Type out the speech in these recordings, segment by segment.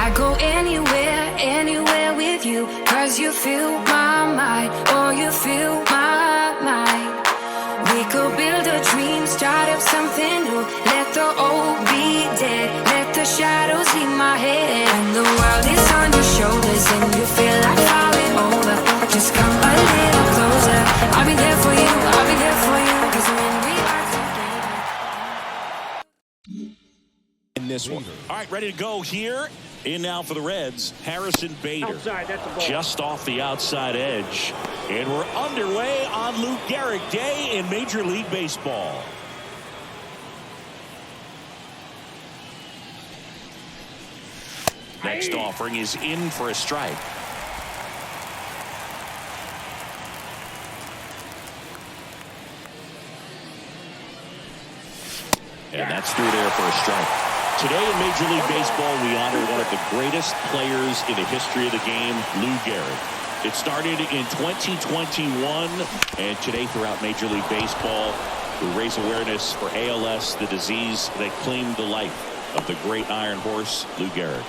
I go anywhere, anywhere with you, 'cause you fill my mind, or you fill my mind. We could build a dream, start up something new. Let the old be dead, let the shadows leave my head. And the world is on your shoulders and you feel like falling over. Just come a little closer. I'll be there for you, I'll be there for you. 'Cause when we are together. In this one. All right, ready to go here. In now for the Reds, Harrison Bader. Outside, that's a ball. Just off the outside edge. And we're underway on Lou Gehrig Day in Major League Baseball. Next offering is in for a strike. And that's through there for a strike. Today in Major League Baseball, we honor one of the greatest players in the history of the game, Lou Gehrig. It started in 2021, and today throughout Major League Baseball, we raise awareness for ALS, the disease that claimed the life of the great Iron Horse, Lou Gehrig.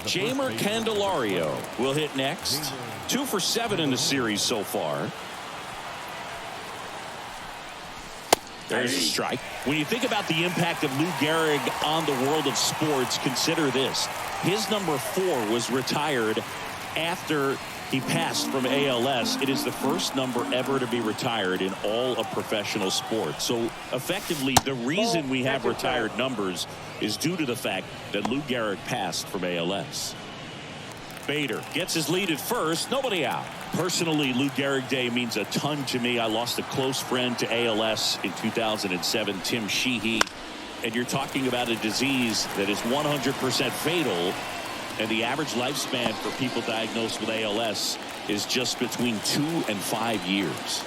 Jeimer Candelario will hit next. 2 for 7 in the series so far. There's a strike. When you think about the impact of Lou Gehrig on the world of sports, consider this. His number 4 was retired after he passed from ALS. It is the first number ever to be retired in all of professional sports. So effectively, the reason we have retired numbers is due to the fact that Lou Gehrig passed from ALS. Bader gets his lead at first. Nobody out. Personally, Lou Gehrig Day means a ton to me. I lost a close friend to ALS in 2007, Tim Sheehy. And you're talking about a disease that is 100% fatal. And the average lifespan for people diagnosed with ALS is just between 2 and 5 years.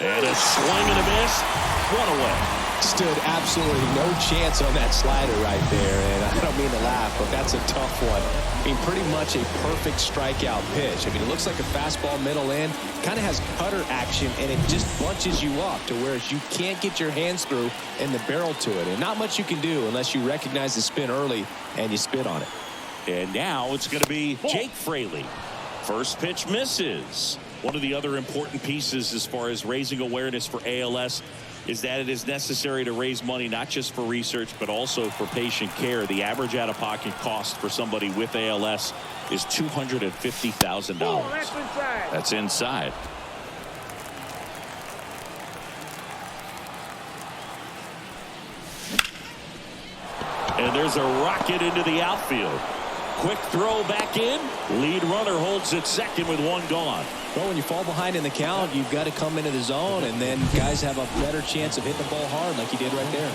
And a swing and a miss. One away. Stood absolutely no chance on that slider right there, and I don't mean to laugh, but that's a tough one. I mean, pretty much a perfect strikeout pitch. I mean, it looks like a fastball middle in, kind of has cutter action, and it just bunches you up to where you can't get your hands through and the barrel to it, and not much you can do unless you recognize the spin early and you spit on it. And now it's going to be Jake Fraley. First pitch misses. One of the other important pieces as far as raising awareness for ALS is that it is necessary to raise money not just for research but also for patient care. The average out-of-pocket cost for somebody with ALS is $250,000. That's inside. And there's a rocket into the outfield. Quick throw back in. Lead runner holds at second with 1 gone. Well, when you fall behind in the count, you've got to come into the zone, and then guys have a better chance of hitting the ball hard like you did right there.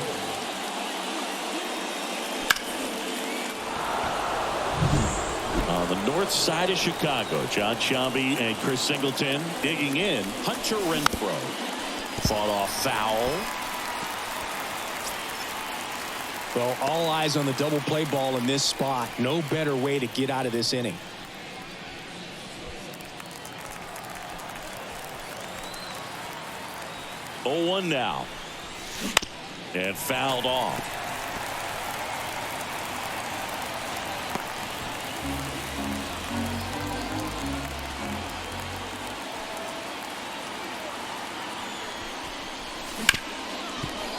On the north side of Chicago, John Sciambi and Chris Singleton digging in. Hunter Renfroe. Fought off foul. Well, all eyes on the double play ball in this spot. No better way to get out of this inning. Oh, 1 now. And fouled off.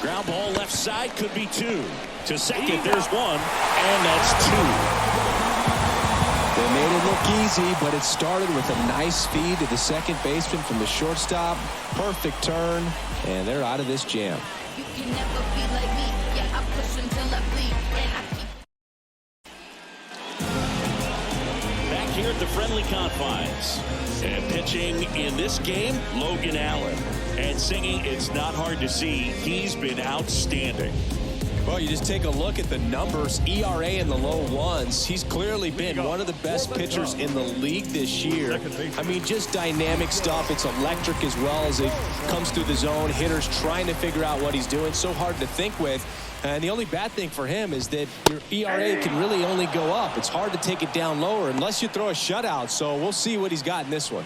Ground ball left side, could be 2. To second, there's 1, and that's 2. They made it look easy, but it started with a nice feed to the second baseman from the shortstop. Perfect turn, and they're out of this jam. You can never be like me. Yeah, I push until I bleed. Back here at the friendly confines. And pitching in this game, Logan Allen. And singing, it's not hard to see, he's been outstanding. Well, you just take a look at the numbers. ERA in the low 1s. He's clearly been one of the best pitchers in the league this year. I mean, just dynamic stuff. It's electric as well as it comes through the zone. Hitters trying to figure out what he's doing. So hard to think with. And the only bad thing for him is that your ERA can really only go up. It's hard to take it down lower unless you throw a shutout. So we'll see what he's got in this one.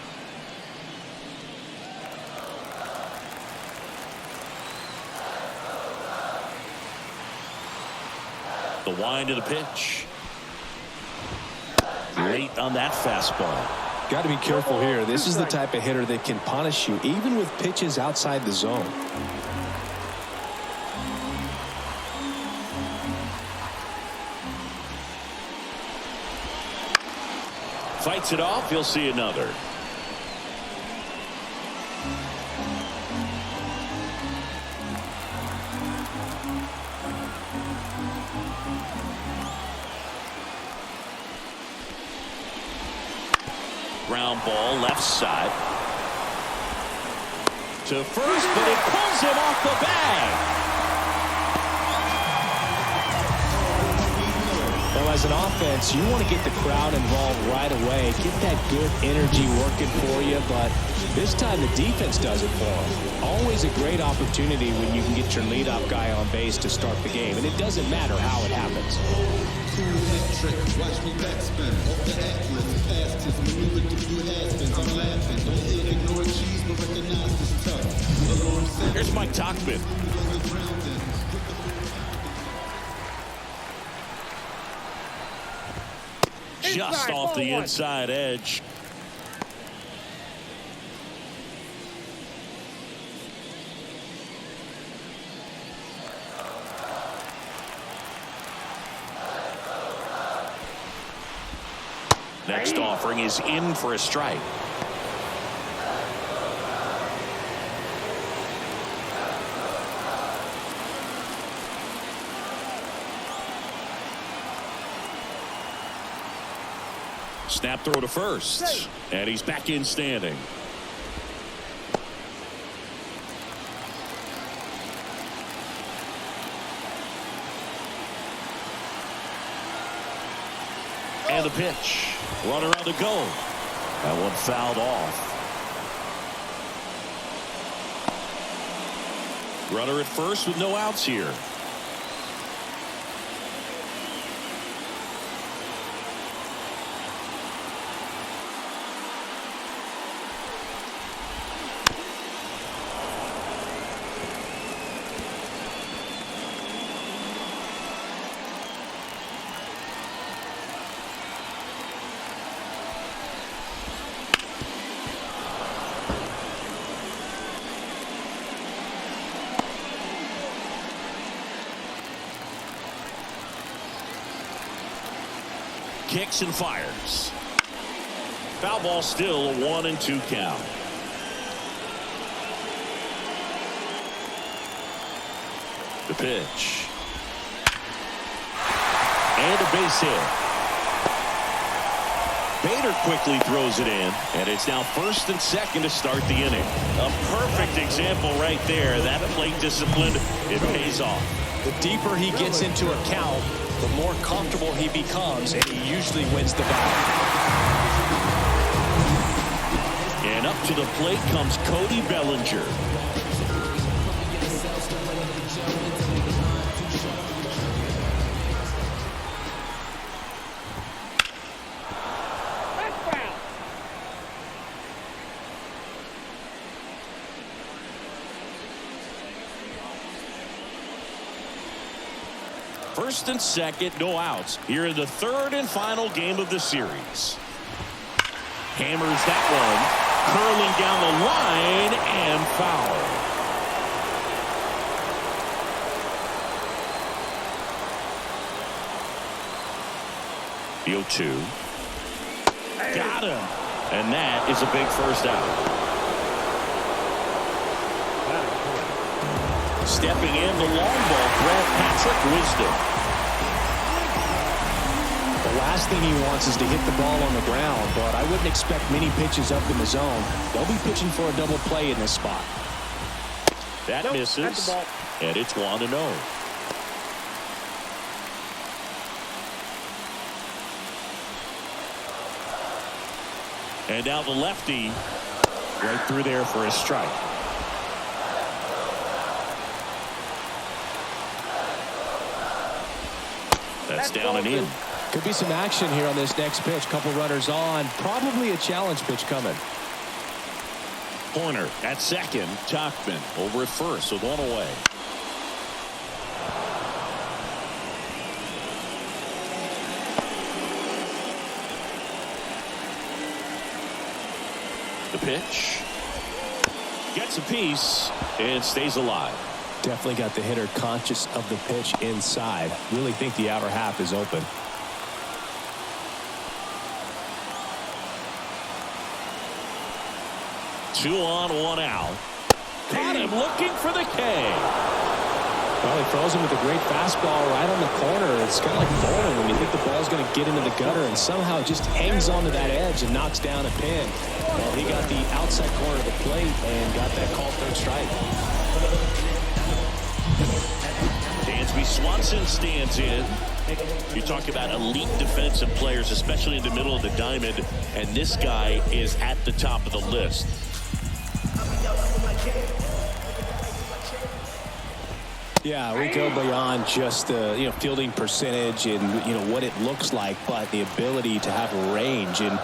The wind of the pitch. Late on that fastball. Got to be careful here. This is the type of hitter that can punish you even with pitches outside the zone. Fights it off. He'll see another. Ground ball left side to first, but it pulls him off the bag. Well, as an offense, you want to get the crowd involved right away. Get that good energy working for you, but this time the defense does it for them. Always a great opportunity when you can get your leadoff guy on base to start the game, and it doesn't matter how it happens. Here's Mike Tauchman. Just off the inside edge. Next offering is in for a strike. Snap throw to first, and he's back in standing. And the pitch. Runner on the go. That one fouled off. Runner at first with no outs here. Kicks and fires. Foul ball, still a 1-2 count. The pitch. And a base hit. Bader quickly throws it in, and it's now first and second to start the inning. A perfect example right there. That plate discipline, it pays off. The deeper he gets into a count, the more comfortable he becomes, and he usually wins the battle. And up to the plate comes Cody Bellinger. First and second, no outs here in the third and final game of the series. Hammers that one, curling down the line and foul. The 0-2. Got him. And that is a big first out. Stepping in the long ball threat, Patrick Wisdom. The last thing he wants is to hit the ball on the ground, but I wouldn't expect many pitches up in the zone. They'll be pitching for a double play in this spot. That misses, and it's 1-0. And now the lefty right through there for a strike. That's down and in. Could be some action here on this next pitch. Couple runners on. Probably a challenge pitch coming. Hoerner at second. Tauchman over at first with one away. The pitch. Gets a piece and stays alive. Definitely got the hitter conscious of the pitch inside. Really think the outer half is open. Two on, one out. Caught him looking for the K. Well, he throws him with a great fastball right on the corner. It's kind of like bowling when you think the ball's going to get into the gutter and somehow it just hangs onto that edge and knocks down a pin. Well, he got the outside corner of the plate and got that call third strike. Dansby Swanson stands in. You talk about elite defensive players, especially in the middle of the diamond, and this guy is at the top of the list. Yeah, we go beyond just the fielding percentage and what it looks like, but the ability to have range and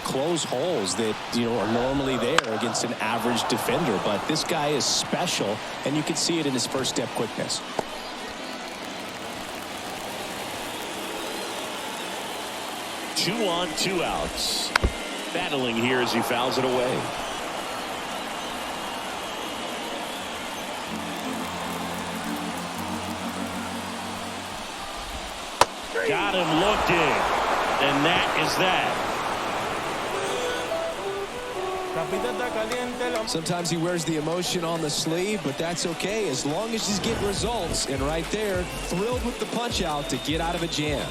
close holes that are normally there against an average defender. But this guy is special, and you can see it in his first step quickness. Two on, two outs. Battling here as he fouls it away. Got him looking, and that is that. Sometimes he wears the emotion on the sleeve, but that's okay as long as he's getting results. And right there, thrilled with the punch out to get out of a jam.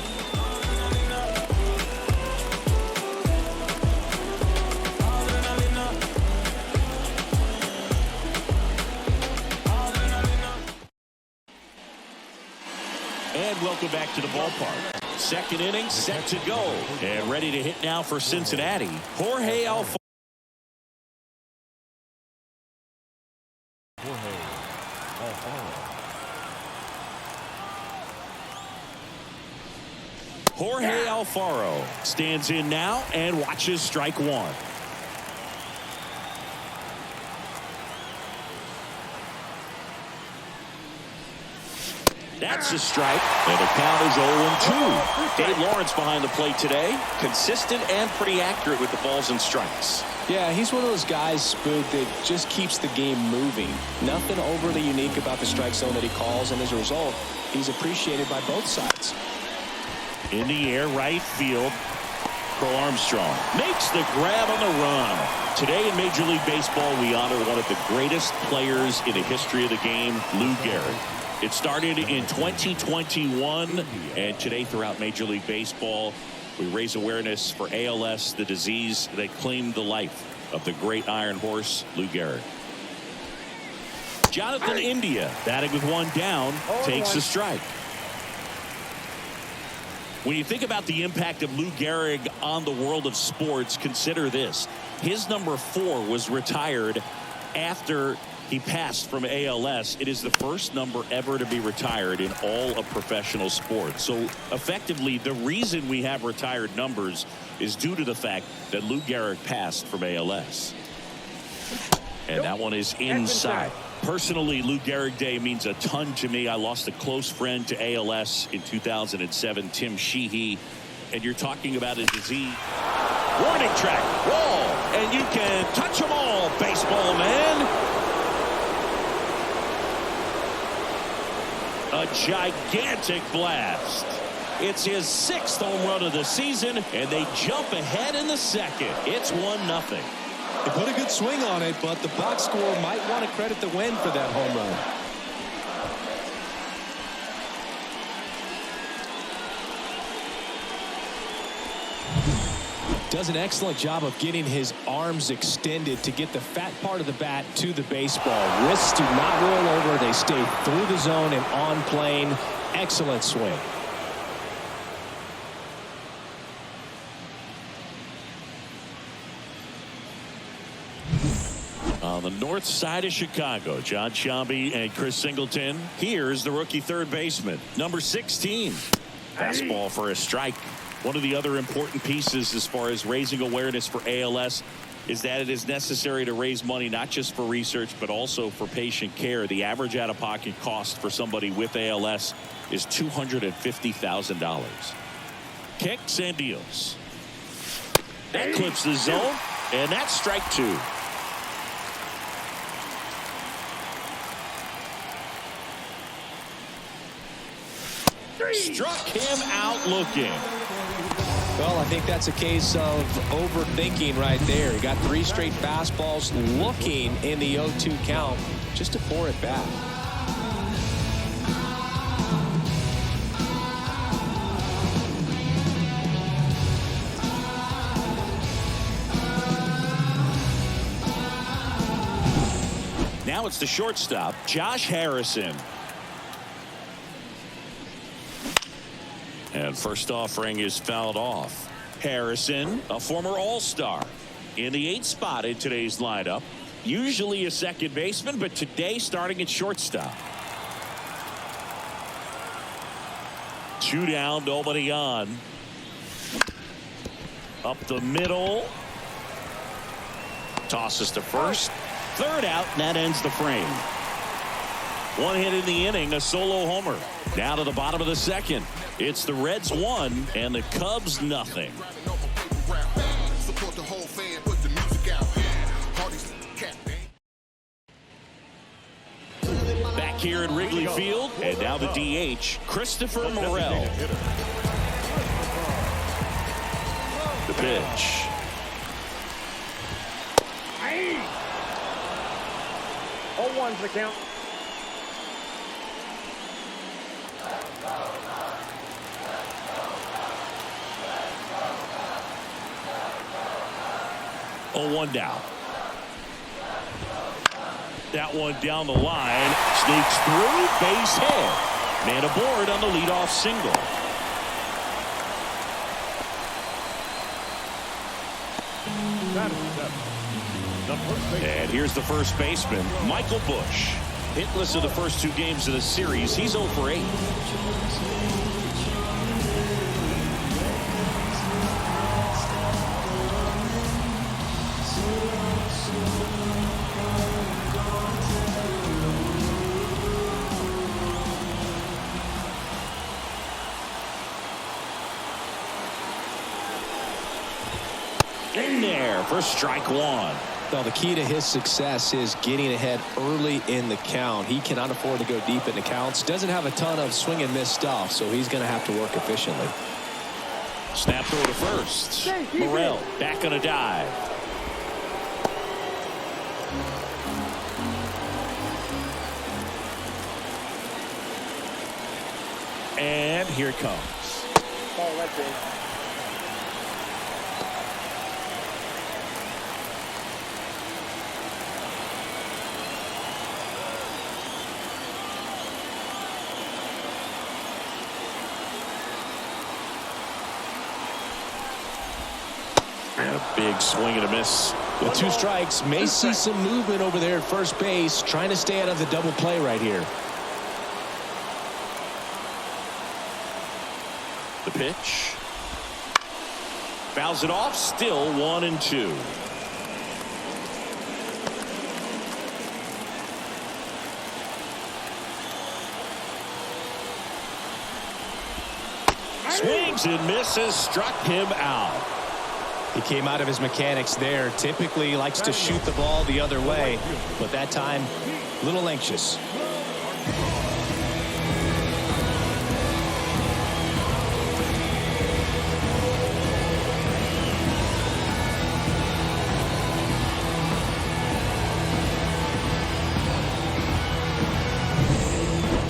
And welcome back to the ballpark. Second inning set to go. And ready to hit now for Cincinnati. Jorge Alfaro. Jorge Alfaro stands in now and watches strike one. That's a strike, and the count is 0-2. Dave Lawrence behind the plate today. Consistent and pretty accurate with the balls and strikes. Yeah, he's one of those guys, Spook, that just keeps the game moving. Nothing overly unique about the strike zone that he calls, and as a result, he's appreciated by both sides. In the air, right field. Pro Armstrong makes the grab on the run. Today in Major League Baseball, we honor one of the greatest players in the history of the game, Lou Gehrig. It started in 2021, and today throughout Major League Baseball, we raise awareness for ALS, the disease that claimed the life of the great Iron Horse, Lou Gehrig. Jonathan India, batting with one down, takes a strike. When you think about the impact of Lou Gehrig on the world of sports, consider this. His number 4 was retired after he passed from ALS. It is the first number ever to be retired in all of professional sports. So effectively, the reason we have retired numbers is due to the fact that Lou Gehrig passed from ALS. And that one is inside. Personally, Lou Gehrig Day means a ton to me. I lost a close friend to ALS in 2007, Tim Sheehy. And you're talking about a disease. Warning track, wall, and you can touch them all, baseball man. A gigantic blast. It's his 6th home run of the season, and they jump ahead in the second. It's 1-0. They put a good swing on it, but the box score might want to credit the win for that home run. Does an excellent job of getting his arms extended to get the fat part of the bat to the baseball. Wrists do not roll over. They stay through the zone and on plane. Excellent swing. On the north side of Chicago, John Sciambi and Chris Singleton. Here's the rookie third baseman, number 16. Fastball for a strike. One of the other important pieces as far as raising awareness for ALS is that it is necessary to raise money not just for research but also for patient care. The average out-of-pocket cost for somebody with ALS is $250,000. Kicks and deals. That clips the zone. And that's strike two. Struck him out looking. Well, I think that's a case of overthinking right there. He got 3 straight fastballs looking in the 0-2 count just to pour it back. Now it's the shortstop, Josh Harrison. And first offering is fouled off. Harrison, a former All-Star, in the 8th spot in today's lineup. Usually a second baseman, but today starting at shortstop. 2 down, nobody on. Up the middle. Tosses to first. 3rd out, and that ends the frame. 1 hit in the inning, a solo homer. Down to the bottom of the 2nd. It's the Reds 1 and the Cubs nothing. Back here at Wrigley Field, and now the DH, Christopher Morel. The pitch. 0-1's the count. One down. That one down the line. Sneaks through. Base hit. Man aboard on the leadoff single. And here's the first baseman, Michael Busch. Hitless in the first 2 games of the series. He's 0 for 8. In there for strike 1. Well, the key to his success is getting ahead early in the count. He cannot afford to go deep in the counts. Doesn't have a ton of swing and miss stuff, so he's going to have to work efficiently. Snap throw to first. Morel back on a dive. And here it comes. Oh, that's it. And a big swing and a miss. With 2 strikes, may see some movement over there at first base, trying to stay out of the double play right here. The pitch. Fouls it off. Still 1-2. Swings and misses. Struck him out. He came out of his mechanics there. Typically likes to shoot the ball the other way, but that time a little anxious.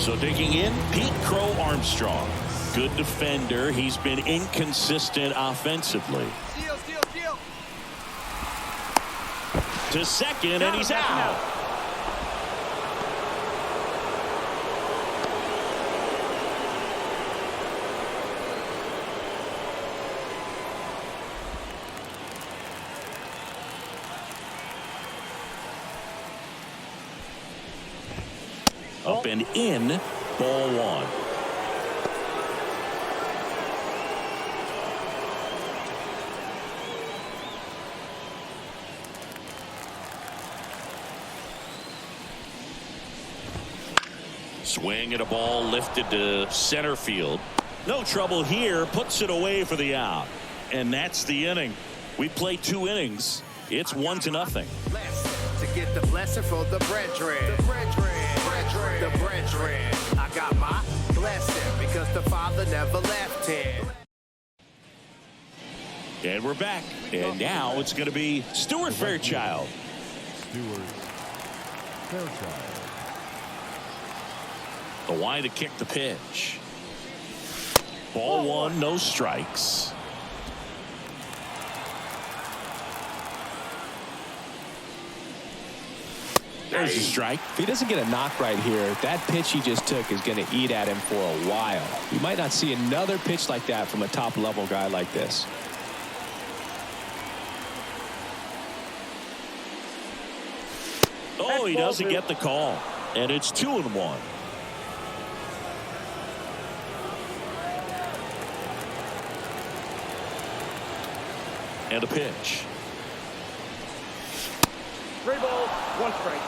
So digging in, Pete Crow Armstrong. Good defender. He's been inconsistent offensively. Steele. To second, and he's out. Up and in, ball 1. Swing at a ball lifted to center field. No trouble here. Puts it away for the out. And that's the inning. We played 2 innings. It's 1-0. To get the blessing for the brethren. The brethren. I got my blessing because the Father never left him. And we're back. And now it's going to be Stuart Fairchild. The wide to kick the pitch. Ball one, no strikes. There's a strike. If he doesn't get a knock right here, that pitch he just took is going to eat at him for a while. You might not see another pitch like that from a top-level guy like this. Oh, he doesn't get the call. And it's 2-1. And a pitch. 3 balls, 1 strike.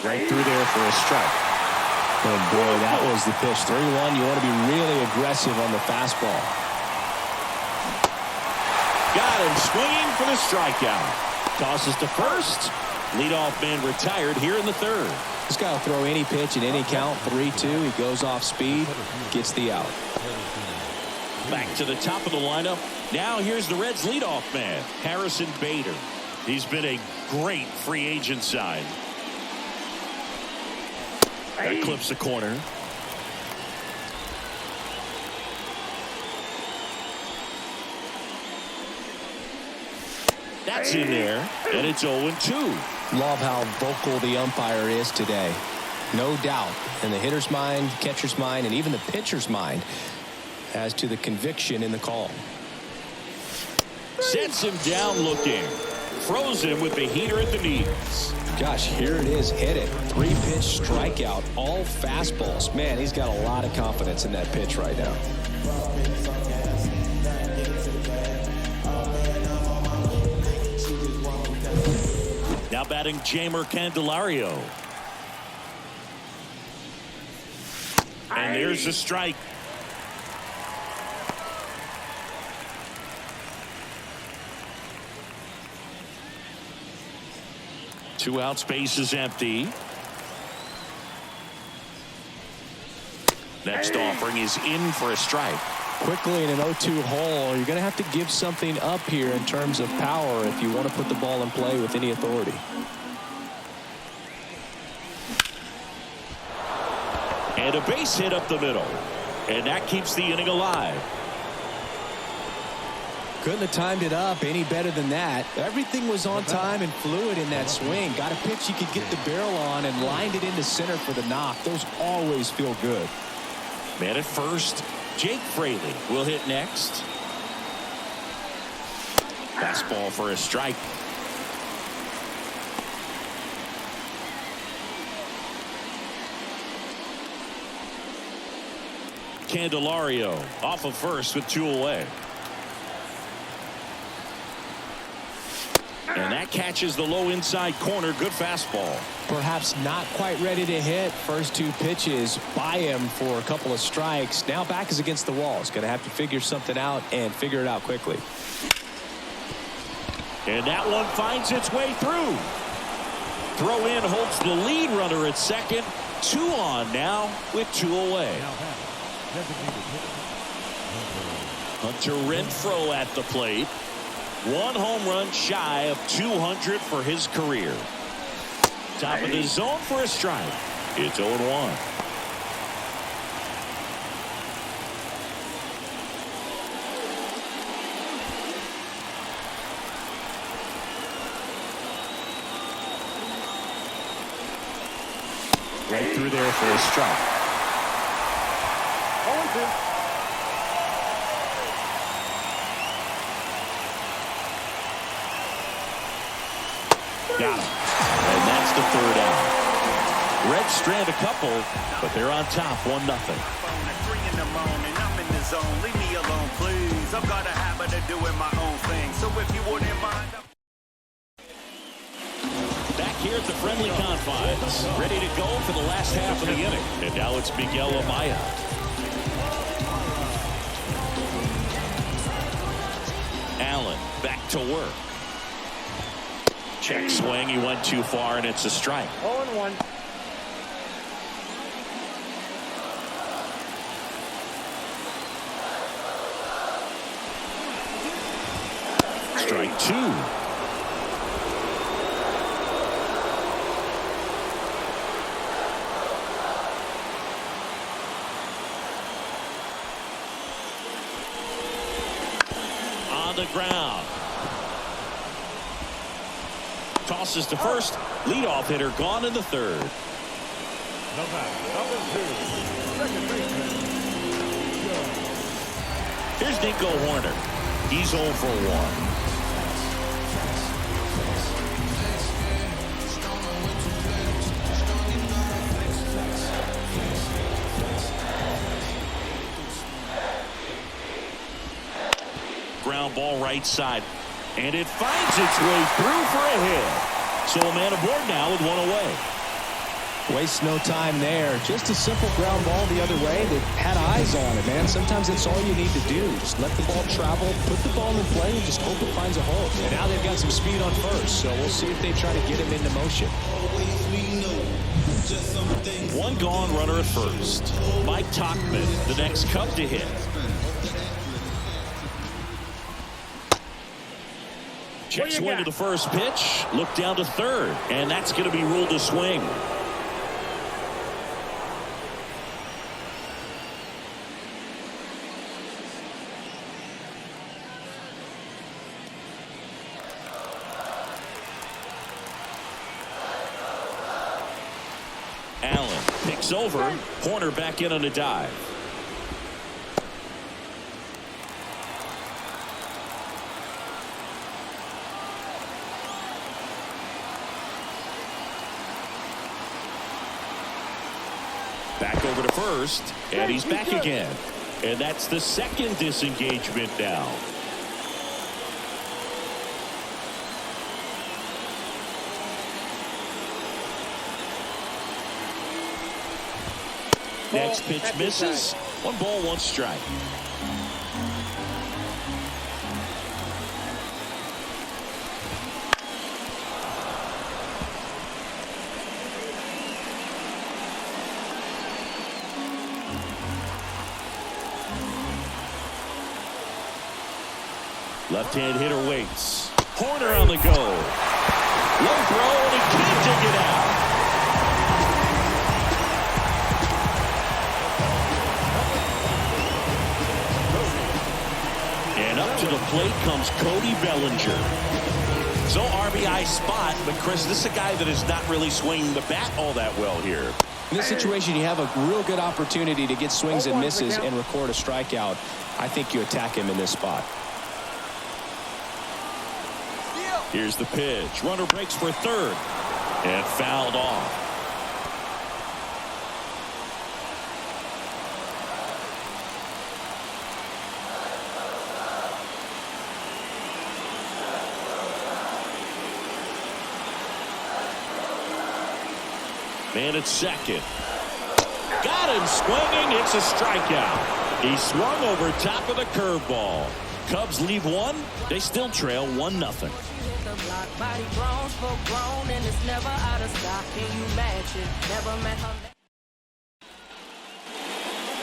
Right through there for a strike. And boy, that was the pitch. 3-1. You want to be really aggressive on the fastball. Got him swinging for the strikeout. Tosses to first. Leadoff man retired here in the third. This guy will throw any pitch at any count. 3-2. He goes off speed, gets the out. Back to the top of the lineup. Now here's the Reds leadoff man, Harrison Bader. He's been a great free agent sign. That clips the corner. That's in there, and it's 0-2. Love how vocal the umpire is today. No doubt in the hitter's mind, catcher's mind, and even the pitcher's mind as to the conviction in the call. Sets him down looking. Froze him with the heater at the knees. Gosh, here it is, hit it. 3-pitch strikeout, all fastballs. Man, he's got a lot of confidence in that pitch right now. Now batting Jeimer Candelario. And there's the strike. Two out, space is empty. Next offering is in for a strike. Quickly in an 0-2 hole, you're going to have to give something up here in terms of power if you want to put the ball in play with any authority. And a base hit up the middle. And that keeps the inning alive. Couldn't have timed it up any better than that. Everything was on time and fluid in that swing. Got a pitch he could get the barrel on and lined it into center for the knock. Those always feel good. Man at first. Jake Fraley will hit next. Fastball for a strike. Candelario off of first with 2 away. And that catches the low inside corner. Good fastball. Perhaps not quite ready to hit. First 2 pitches by him for a couple of strikes. Now back is against the wall. He's going to have to figure something out and figure it out quickly. And that one finds its way through. Throw in holds the lead runner at second. 2 on now with 2 away. Hunter Renfroe at the plate. 1 home run shy of 200 for his career. Top of the zone for a strike. It's 0-1. Right through there for a strike. 0-2. Got him. And that's the 3rd out. Reds strand a couple, but they're on top 1-0. 3 in the morning, I'm in the zone. Leave me alone, please. I've got a habit of doing my own thing. So if you wouldn't mind. Back here at the friendly confines, ready to go for the last half of the inning. And now it's Miguel Amaya. Allen back to work. Check swing. He went too far, and it's a strike. 0-1. Strike 2. On the ground. Tosses to first. Leadoff hitter gone in the third. Number 2. Second baseman. Here's Nico Hoerner. He's 0 for 1. Ground ball right side, and it finds its way through for a hit. So a man aboard now with 1 away. Waste no time there. Just a simple ground ball the other way that had eyes on it, man. Sometimes that's all you need to do. Just let the ball travel, put the ball in play, and just hope it finds a hole. And now they've got some speed on first, so we'll see if they try to get him into motion. 1 gone, runner at first. Mike Tauchman, the next Cub to hit. Check swing to the first pitch. Look down to third. And that's going to be ruled a swing. Allen picks over. Hoerner back in on a dive. Back over to first, and he's back again. And that's the second disengagement now. Next pitch misses. 1 ball, 1 strike. Left-hand hitter waits. Hoerner on the go. Low throw, and he can't dig it out. And up to the plate comes Cody Bellinger. So RBI spot, but Chris, this is a guy that is not really swinging the bat all that well here. In this situation, you have a real good opportunity to get swings and misses and record a strikeout. I think you attack him in this spot. Here's the pitch. Runner breaks for third and fouled off. Man at second. Got him swinging. It's a strikeout. He swung over top of the curveball. Cubs leave 1. They still trail 1-0. Body grown, full grown, and it's never out of stock. Can you match it? Never met her.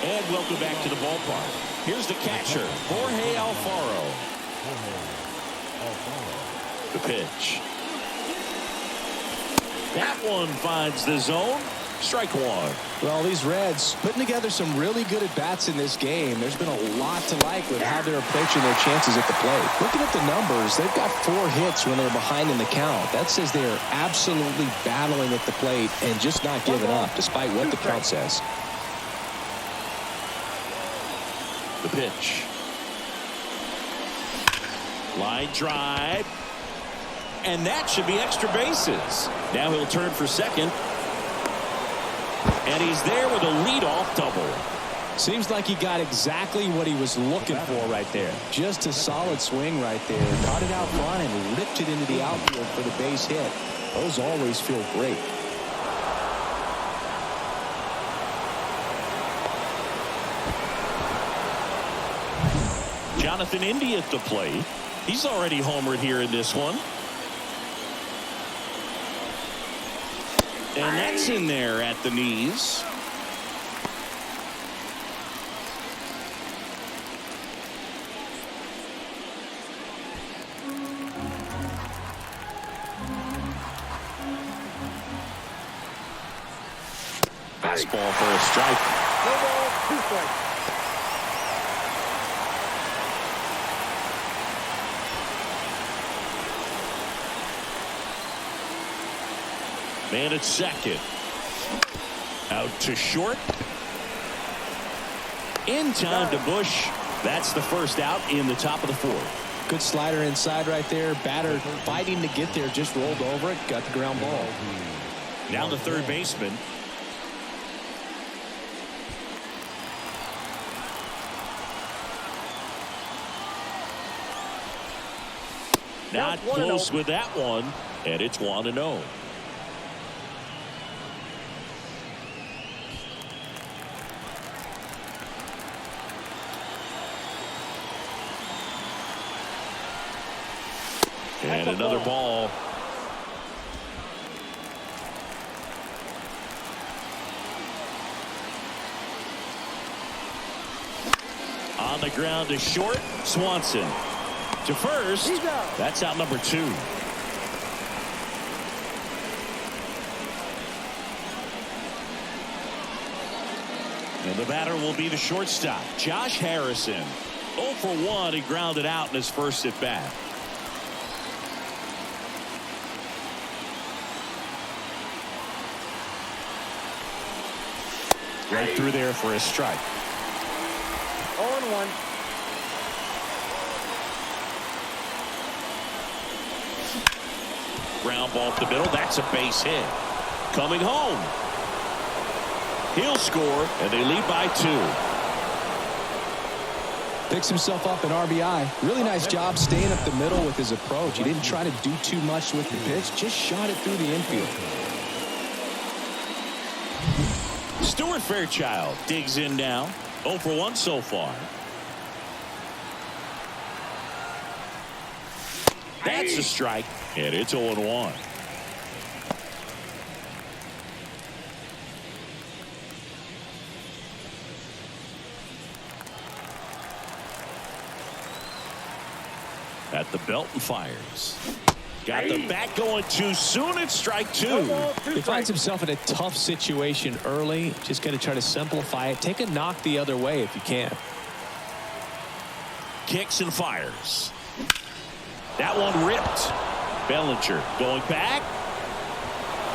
And welcome back to the ballpark. Here's the catcher, Jorge Alfaro. The pitch. That one finds the zone. Strike 1. Well, these Reds putting together some really good at-bats in this game. There's been a lot to like with how they're approaching their chances at the plate. Looking at the numbers, they've got 4 hits when they're behind in the count. That says they are absolutely battling at the plate and just not giving up, despite what the count says. The pitch. Line drive. And that should be extra bases. Now he'll turn for second. And he's there with a leadoff double. Seems like he got exactly what he was looking for right there. Just a solid swing right there. Caught it out front and ripped it into the outfield for the base hit. Those always feel great. Jonathan India at the plate. He's already homered here in this one. And that's in there at the knees. Fastball for a strike. No ball, 2 strikes. Man at second. Out to short. In time to Bush. That's the first out in the top of the 4th. Good slider inside right there. Batter fighting to get there. Just rolled over it. Got the ground ball. Down to third baseman. Not close with that one. And it's 1-0. And another ball. On the ground to short. Swanson to first. That's out number 2. And the batter will be the shortstop, Josh Harrison. 0 for 1. He grounded out in his first at bat. Right through there for a strike. 0-1. Ground ball up the middle. That's a base hit. Coming home. He'll score, and they lead by 2. Picks himself up an RBI. Really nice job staying up the middle with his approach. He didn't try to do too much with the pitch. Just shot it through the infield. Stuart Fairchild digs in now. 0 for 1 so far. That's a strike, and it's 0-1. At the belt and fires. Got the bat going too soon. It's strike 2. He finds himself in a tough situation early. Just got to try to simplify it. Take a knock the other way if you can. Kicks and fires. That one ripped. Bellinger going back.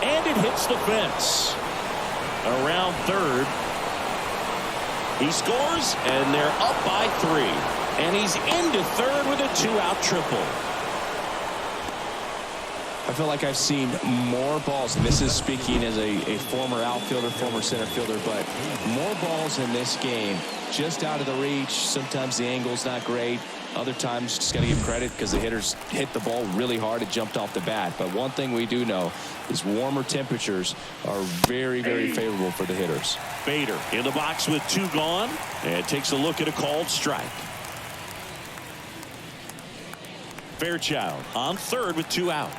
And it hits the fence. Around third. He scores, and they're up by 3. And he's into third with a 2-out triple. I feel like I've seen more balls, and this is speaking as a former outfielder, former center fielder, but more balls in this game just out of the reach. Sometimes the angle's not great. Other times, just got to give credit because the hitters hit the ball really hard. It jumped off the bat. But one thing we do know is warmer temperatures are very, very favorable for the hitters. Bader in the box with 2 gone, and takes a look at a called strike. Fairchild on third with 2 out.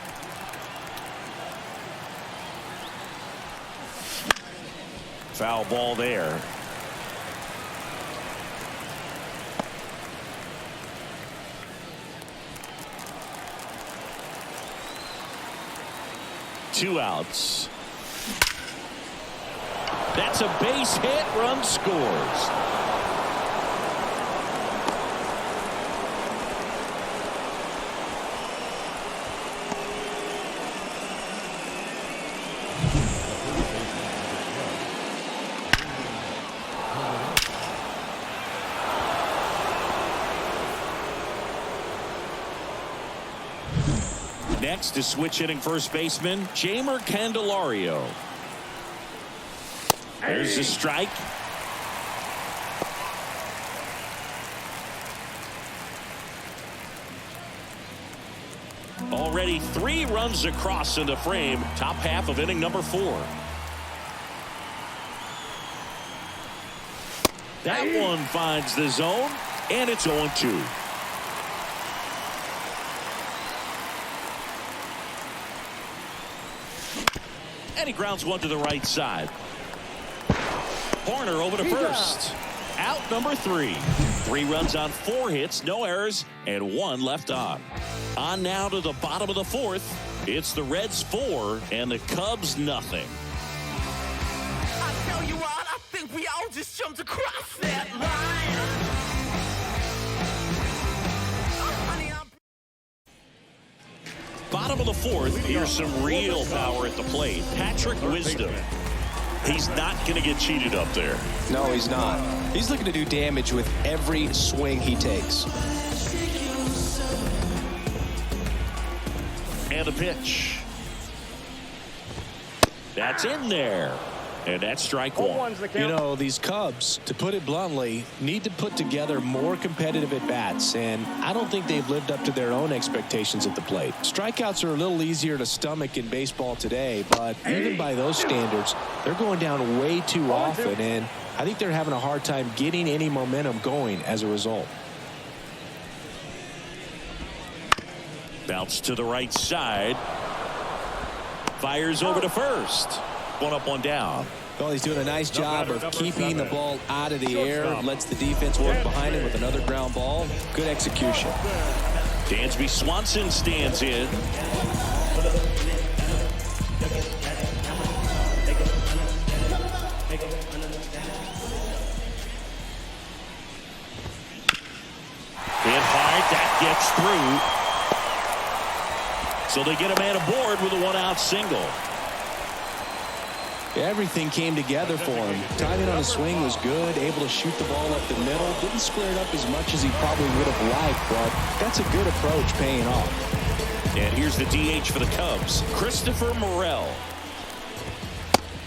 Foul ball there. Two outs. That's a base hit. Run scores. Next is switch hitting first baseman Jeimer Candelario. There's the strike. Already 3 runs across in the frame. Top half of inning number 4. That one finds the zone, and it's 0-2. And he grounds one to the right side. Hoerner over to first. Out number 3. 3 runs on 4 hits, no errors, and 1 left on. On now to the bottom of the 4th. It's the Reds 4 and the Cubs nothing. I tell you what, I think we all just jumped across that line. Bottom of the 4th, here's some real power at the plate. Patrick Wisdom. He's not going to get cheated up there. No, he's not. He's looking to do damage with every swing he takes. And a pitch. That's in there. And that's strike 1. You know, these Cubs, to put it bluntly, need to put together more competitive at-bats, and I don't think they've lived up to their own expectations at the plate. Strikeouts are a little easier to stomach in baseball today, but even by those standards, they're going down way too often, and I think they're having a hard time getting any momentum going as a result. Bounce to the right side. Fires over to first. 1 up, 1 down. Well, he's doing a nice job of keeping the ball out of the air. Lets the defense work behind him with another ground ball. Good execution. Dansby Swanson stands in. Hit hard. That gets through. So they get a man aboard with a 1-out single. Everything came together for him. Timing on his swing was good, able to shoot the ball up the middle. Didn't square it up as much as he probably would have liked, but that's a good approach paying off. And here's the DH for the Cubs, Christopher Morel.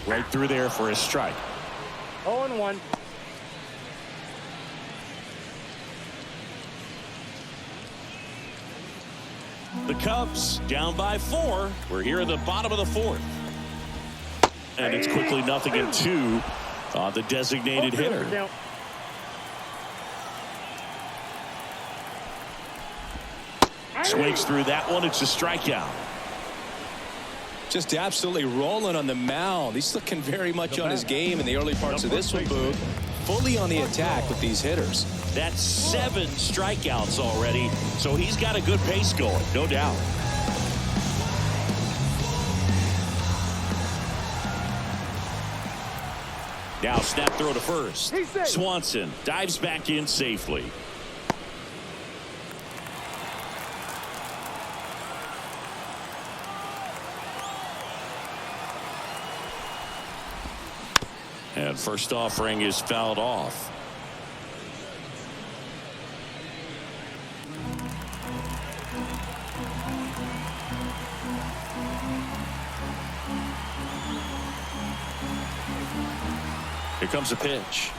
Right through there for a strike. 0-1. The Cubs down by 4. We're here at the bottom of the 4th. And it's quickly 0-2 on the designated hitter. Swings through that one. It's a strikeout. Just absolutely rolling on the mound. He's looking very much on his game in the early parts of this one, Boog. Fully on the attack with these hitters. That's 7 strikeouts already. So he's got a good pace going, no doubt. Now snap throw to first. Swanson dives back in safely. And first offering is fouled off. Here comes a pitch.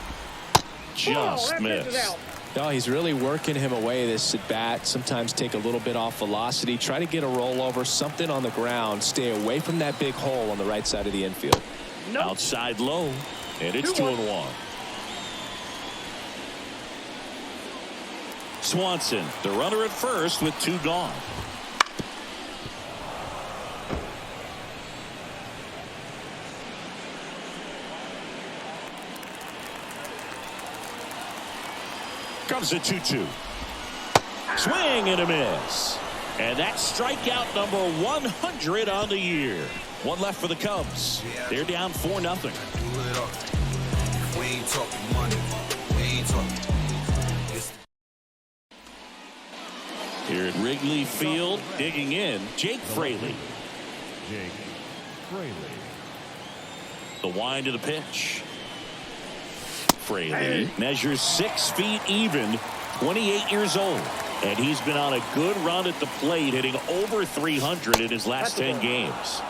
Just missed. No, he's really working him away this at bat. Sometimes take a little bit off velocity. Try to get a rollover, something on the ground. Stay away from that big hole on the right side of the infield. Outside low. And it's 2-1. Swanson, the runner at first with 2 gone. Comes a 2-2. Swing and a miss. And that's strikeout number 100 on the year. 1 left for the Cubs. They're down 4-0. We ain't talking money. We ain't talking. Here at Wrigley Field, digging in, Jake Fraley. Jake Fraley. The wind of the pitch. Fraley measures 6 feet even, 28 years old. And he's been on a good run at the plate, hitting over 300 in his last 10 games.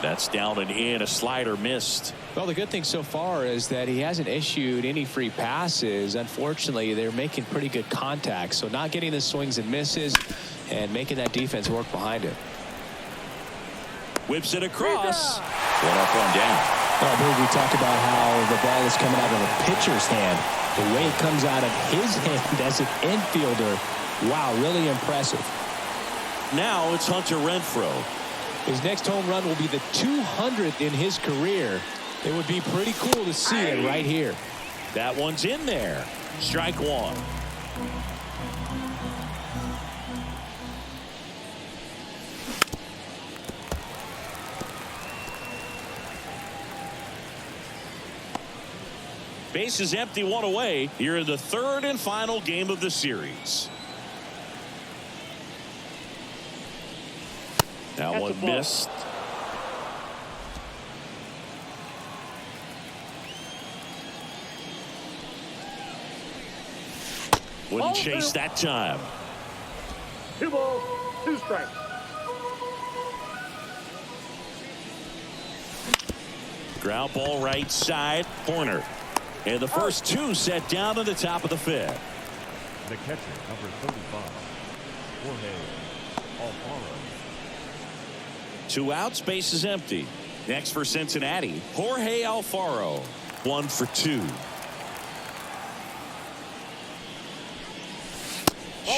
That's down and in. A slider missed. Well, the good thing so far is that he hasn't issued any free passes. Unfortunately, they're making pretty good contact, so not getting the swings and misses and making that defense work behind it. Whips it across. One up, one down. Well, I believe we talked about how the ball is coming out of the pitcher's hand. The way it comes out of his hand as an infielder, wow, really impressive. Now it's Hunter Renfroe. His next home run will be the 200th in his career. It would be pretty cool to see it right here. That one's in there. Strike one. Base is empty, one away here in the third and final game of the series. That one missed. Wouldn't chase that time. 2 balls, 2 strikes. Ground ball right side. Hoerner. And the first two set down to the top of the fifth. The catcher, number 35, Jorge Alfaro. 2 outs, base is empty. Next for Cincinnati, Jorge Alfaro. 1 for 2.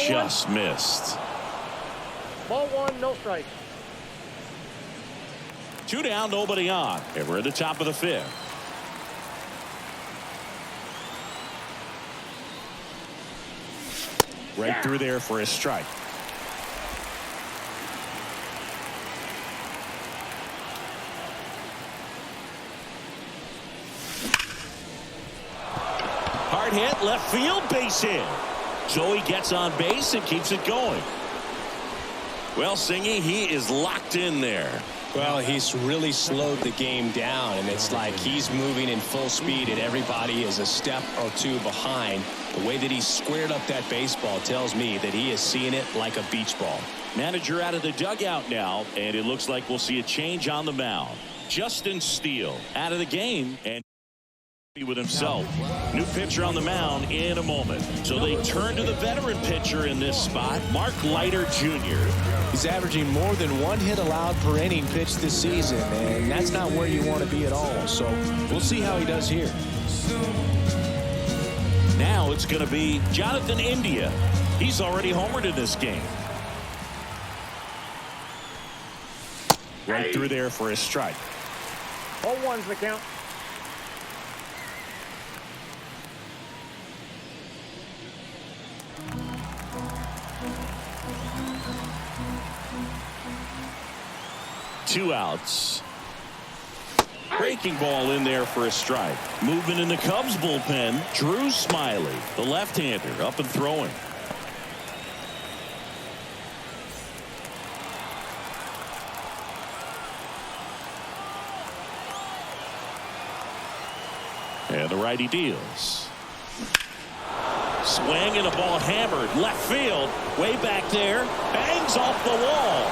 Just missed. Ball 1, no strike. 2 down, nobody on. And we're at the top of the fifth. Right through there for a strike. Hard hit, left field, base hit. So he gets on base and keeps it going. Well, Singy, he is locked in there. Well, he's really slowed the game down, and it's like he's moving in full speed, and everybody is a step or two behind. The way that he squared up that baseball tells me that he is seeing it like a beach ball. Manager out of the dugout now, and it looks like we'll see a change on the mound. Justin Steele out of the game and with himself. New pitcher on the mound in a moment. So they turn to the veteran pitcher in this spot, Mark Leiter Jr. He's averaging more than 1 hit allowed per inning pitched this season, and that's not where you want to be at all. So we'll see how he does here. Now it's going to be Jonathan India. He's already homered in this game. Right through there for a strike. 0-1's the count. Two outs. Breaking ball in there for a strike. Movement in the Cubs bullpen. Drew Smiley, the left-hander, up and throwing. And the righty deals. Swing and a ball hammered left field. Way back there. Bangs off the wall.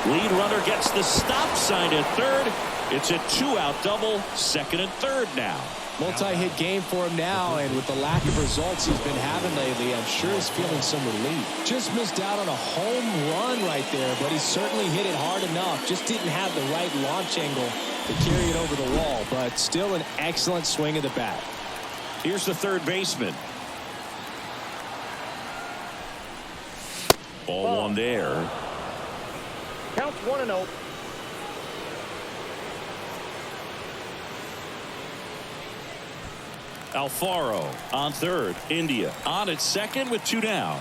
Lead runner gets the stop sign at third. It's a 2-out double, second and third now. Multi-hit game for him now, and with the lack of results he's been having lately, I'm sure he's feeling some relief. Just missed out on a home run right there, but he certainly hit it hard enough. Just didn't have the right launch angle to carry it over the wall, but still an excellent swing of the bat. Here's the third baseman. Ball 1 there. Counts 1-0. Alfaro on third. India on at second with 2 down.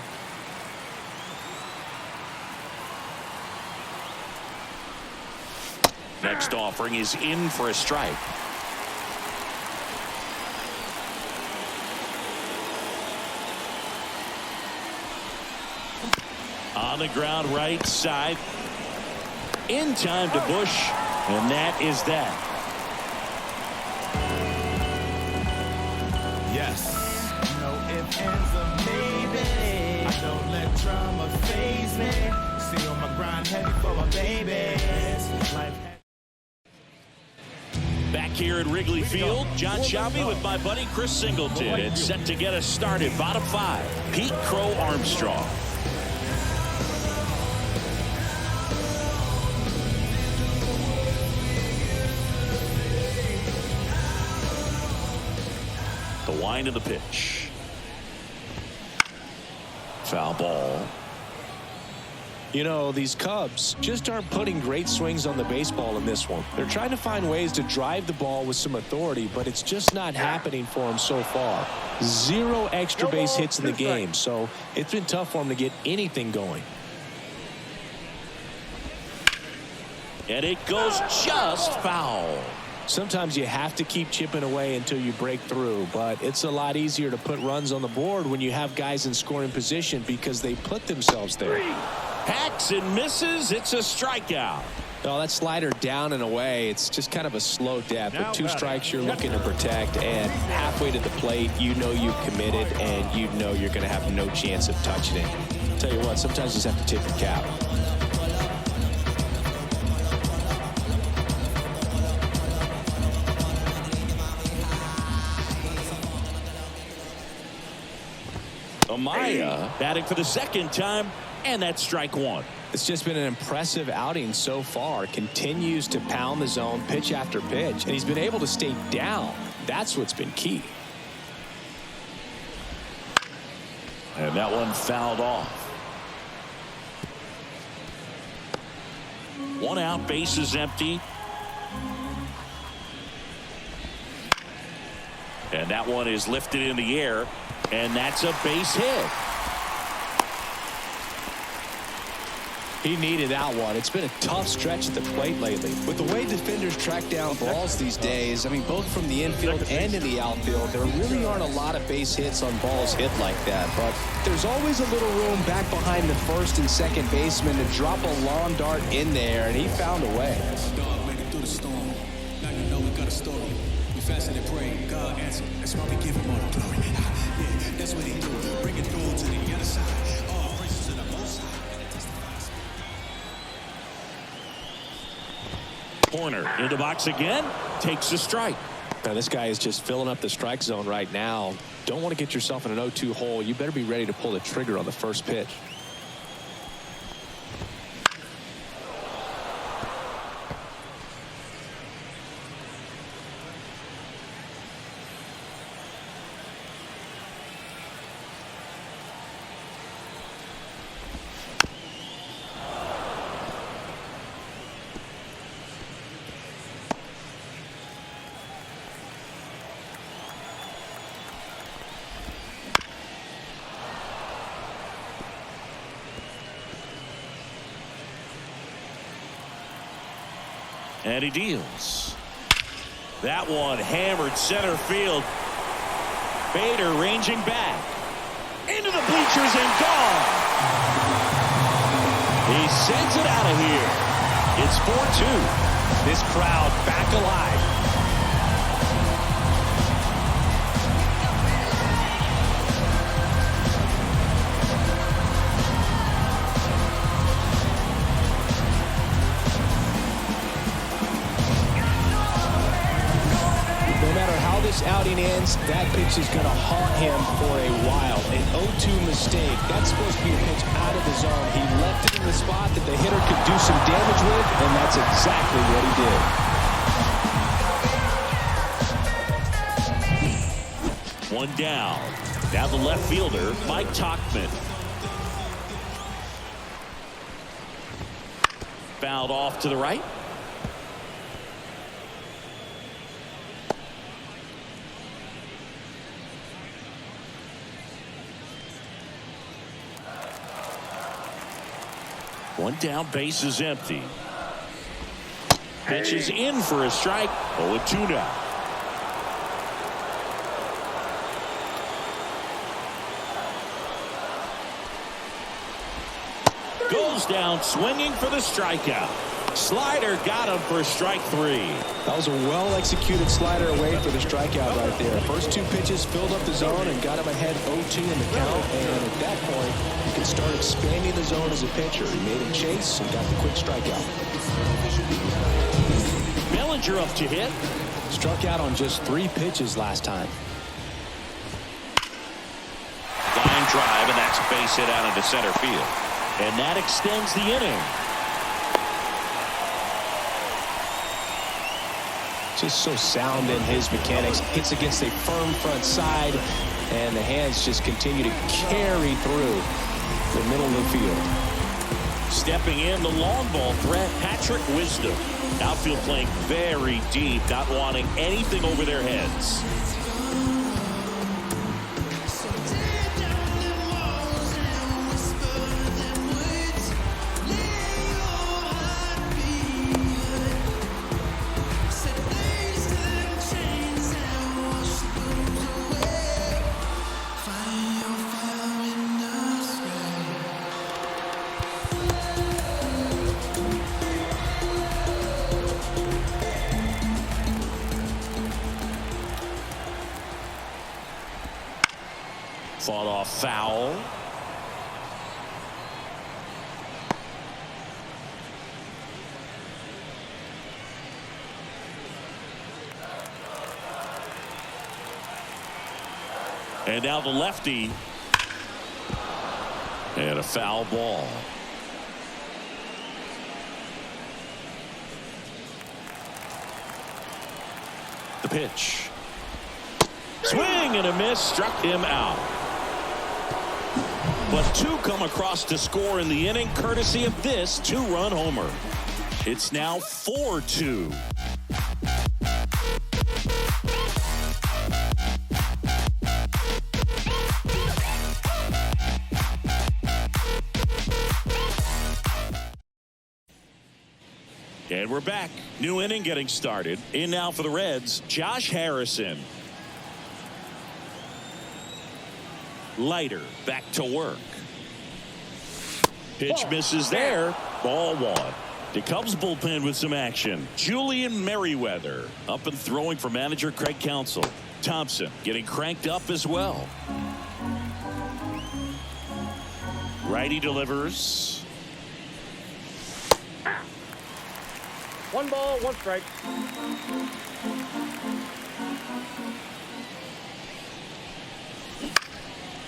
Next offering is in for a strike. On the ground right side. In time to Bush, and that is that. Yes. No ifs, ands, or maybe. I don't let drama faze me. See on my grind heavy for my babies. Life here at Wrigley Field. John Shelby with my buddy Chris Singleton. And set to get us started. Bottom 5, Pete Crow Armstrong. The wind of the pitch. Foul ball. You know, these Cubs just aren't putting great swings on the baseball in this one. They're trying to find ways to drive the ball with some authority, but it's just not happening for them so far. 0 extra base hits in the game, so it's been tough for them to get anything going. And it goes just foul. Sometimes you have to keep chipping away until you break through, but it's a lot easier to put runs on the board when you have guys in scoring position because they put themselves there. Hacks and misses. It's a strikeout. No, that slider down and away. It's just kind of a slow death. With 2 strikes, you're looking to protect, and halfway to the plate, you know you've committed, and you know you're going to have no chance of touching it. I'll tell you what, sometimes you just have to tip your cap. Amaya batting for the second time, and that's strike 1. It's just been an impressive outing so far. Continues to pound the zone pitch after pitch, and he's been able to stay down. That's what's been key. And that one fouled off. 1 out, base is empty. And that one is lifted in the air, and that's a base hit. He needed that one. It's been a tough stretch at the plate lately. With the way defenders track down balls these days, I mean, both from the infield and in the outfield, there really aren't a lot of base hits on balls hit like that. But there's always a little room back behind the first and second baseman to drop a long dart in there, and he found a way. Dog make it through the storm. Now you know we got a story. We fasted and prayed. God answered. That's why we give him all the glory. Yeah, that's what he do. Bring it through to the other side. All praises to the Most High. Hoerner in the box again, takes a strike. Now this guy is just filling up the strike zone right now. Don't want to get yourself in an 0-2 hole. You better be ready to pull the trigger on the first pitch. And he deals. That one hammered center field. Bader ranging back. Into the bleachers and gone. He sends it out of here. It's 4-2. This crowd back alive. Outing ends, that pitch is going to haunt him for a while. An 0-2 mistake. That's supposed to be a pitch out of the zone. He left it in the spot that the hitter could do some damage with, and that's exactly what he did. One down. Now the left fielder, Mike Tauchman. Fouled off to the right. One down, base is empty. Pitch is in for a strike. 0-2 now. Goes down swinging for the strikeout. Slider got him for strike 3. That was a well-executed slider away for the strikeout right there. First 2 pitches filled up the zone and got him ahead 0-2 in the count. And at that point, you can start expanding the zone as a pitcher. He made him chase and got the quick strikeout. Bellinger up to hit. Struck out on just 3 pitches last time. Line drive, and that's a base hit out into center field. And that extends the inning. Just so sound in his mechanics. Hits against a firm front side, and the hands just continue to carry through the middle of the field. Stepping in, the long ball threat, Patrick Wisdom. Outfield playing very deep, not wanting anything over their heads. Fought off foul. And now the lefty. And a foul ball. The pitch. Swing and a miss, struck him out. But 2 come across to score in the inning, courtesy of this 2-run homer. It's now 4-2. And we're back. New inning getting started. In now for the Reds, Josh Harrison. Leiter back to work. Pitch misses there. Ball 1. The Cubs bullpen with some action. Julian Merriweather up and throwing for manager Craig Counsell. Thompson getting cranked up as well. Righty delivers. 1 ball, 1 strike.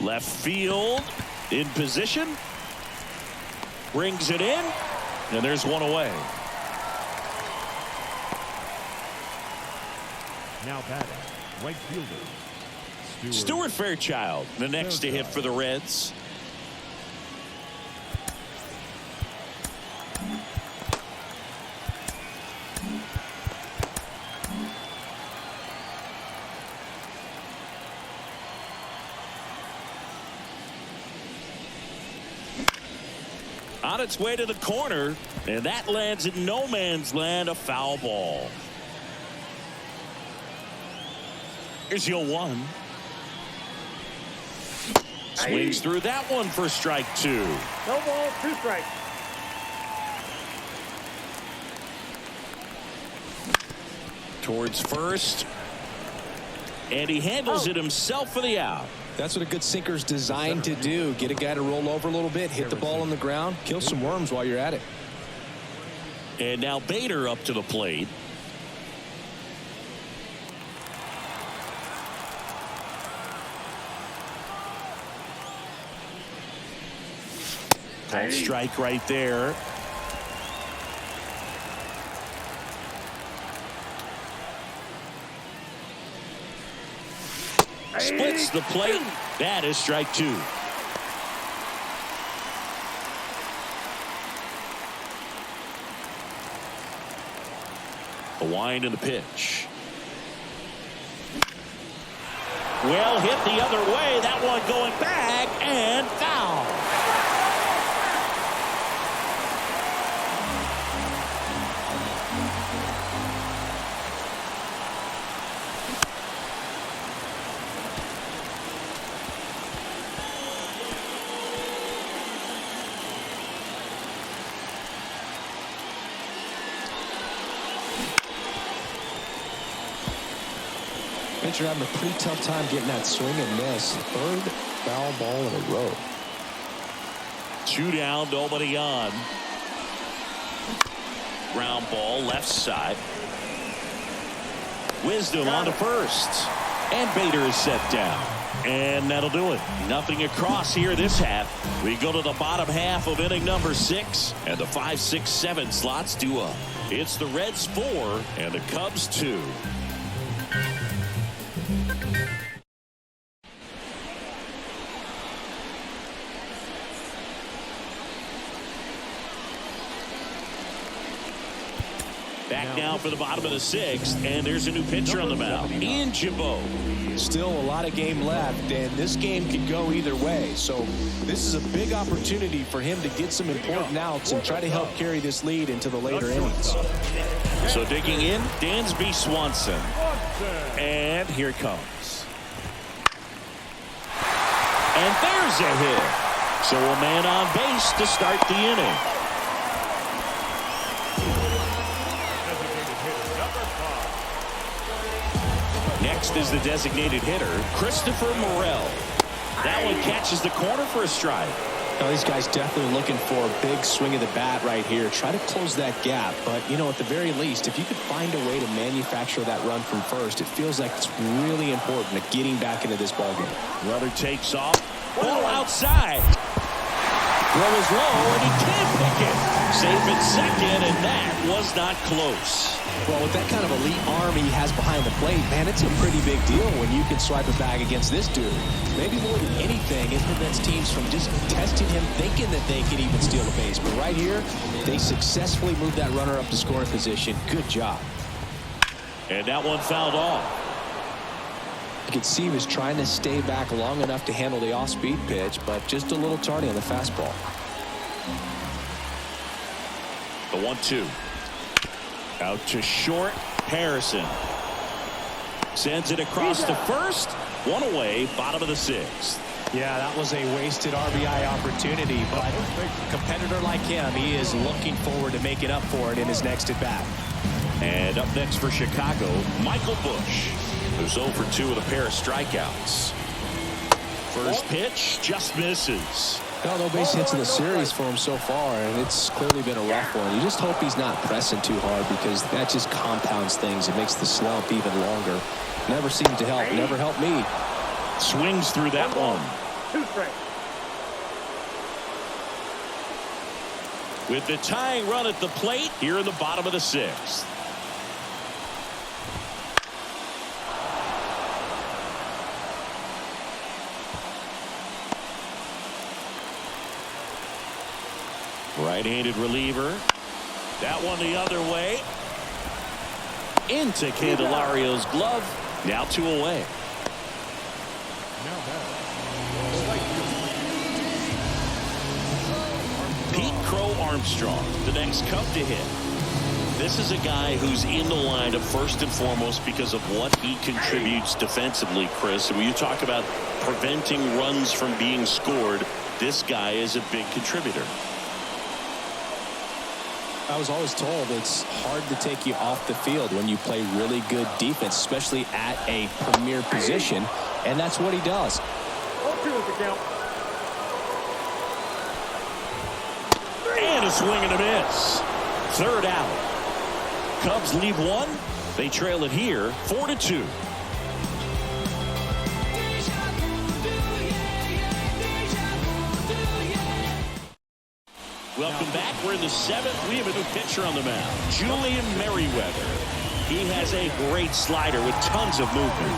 Left field in position. Brings it in. And there's 1 away. Now batting, right fielder Stuart Fairchild, the next to hit for the Reds. On its way to the corner, and that lands in no man's land, a foul ball. Here's your 1. Swings through that one for strike 2. No ball, 2 strikes. Towards first, and he handles it himself for the out. That's what a good sinker's designed to do. Get a guy to roll over a little bit, hit the ball on the ground, kill some worms while you're at it. And now Bader up to the plate. Called strike right there. Splits the plate. That is strike 2. The wind and the pitch. Well hit the other way. That one going back and foul. Pitcher having a pretty tough time getting that swing and miss. 3rd foul ball in a row. 2 down, nobody on. Ground ball left side. Wisdom on to first. And Bader is set down. And that'll do it. Nothing across here this half. We go to the bottom half of inning number 6. And the 5, 6, 7 slots due up. It's the Reds 4 and the Cubs 2. Back now for the bottom of the 6th, and there's a new pitcher on the mound, Ian Jabot. Still a lot of game left, and this game could go either way. So this is a big opportunity for him to get some important outs and try to help carry this lead into the later innings. So digging in, Dansby Swanson. And here it comes. And there's a hit. So a man on base to start the inning. Next is the designated hitter, Christopher Morel. That one catches the corner for a strike. Now, these guys definitely looking for a big swing of the bat right here. Try to close that gap. But, you know, at the very least, if you could find a way to manufacture that run from first, it feels like it's really important to getting back into this ballgame. Runner takes off. Ball outside. Throw is low, and he can't pick it. Safe at second, and that was not close. Well, with that kind of elite arm he has behind the plate, man, it's a pretty big deal when you can swipe a bag against this dude. Maybe more than anything, it prevents teams from just testing him, thinking that they can even steal a base. But right here, they successfully moved that runner up to scoring position. Good job. And that one fouled off. You could see he was trying to stay back long enough to handle the off-speed pitch, but just a little tardy on the fastball. The 1-2. Out to short. Harrison sends it across to first. One away, bottom of the 6th. Yeah, that was a wasted RBI opportunity, but a competitor like him, he is looking forward to making up for it in his next at-bat. And up next for Chicago, Michael Busch, who's 0 for 2 with a pair of strikeouts. First pitch just misses. No base hits in the series for him so far, and it's clearly been a rough one. You just hope he's not pressing too hard, because that just compounds things. It makes the slump even longer. Never seemed to help. Never helped me. Swings through that one. 2 strikes. With the tying run at the plate here in the bottom of the 6th. Right-handed reliever. That one the other way. Into Candelario's glove. Now 2 away. Pete Crow Armstrong, the next Cub to hit. This is a guy who's in the lineup first and foremost because of what he contributes defensively, Chris. And when you talk about preventing runs from being scored, this guy is a big contributor. I was always told it's hard to take you off the field when you play really good defense, especially at a premier position, and that's what he does. 0-2 is the count. And a swing and a miss. Third out. Cubs leave 1. They trail it here 4-2. Welcome back. We're in the 7th. We have a new pitcher on the mound, Julian Merriweather. He has a great slider with tons of movement.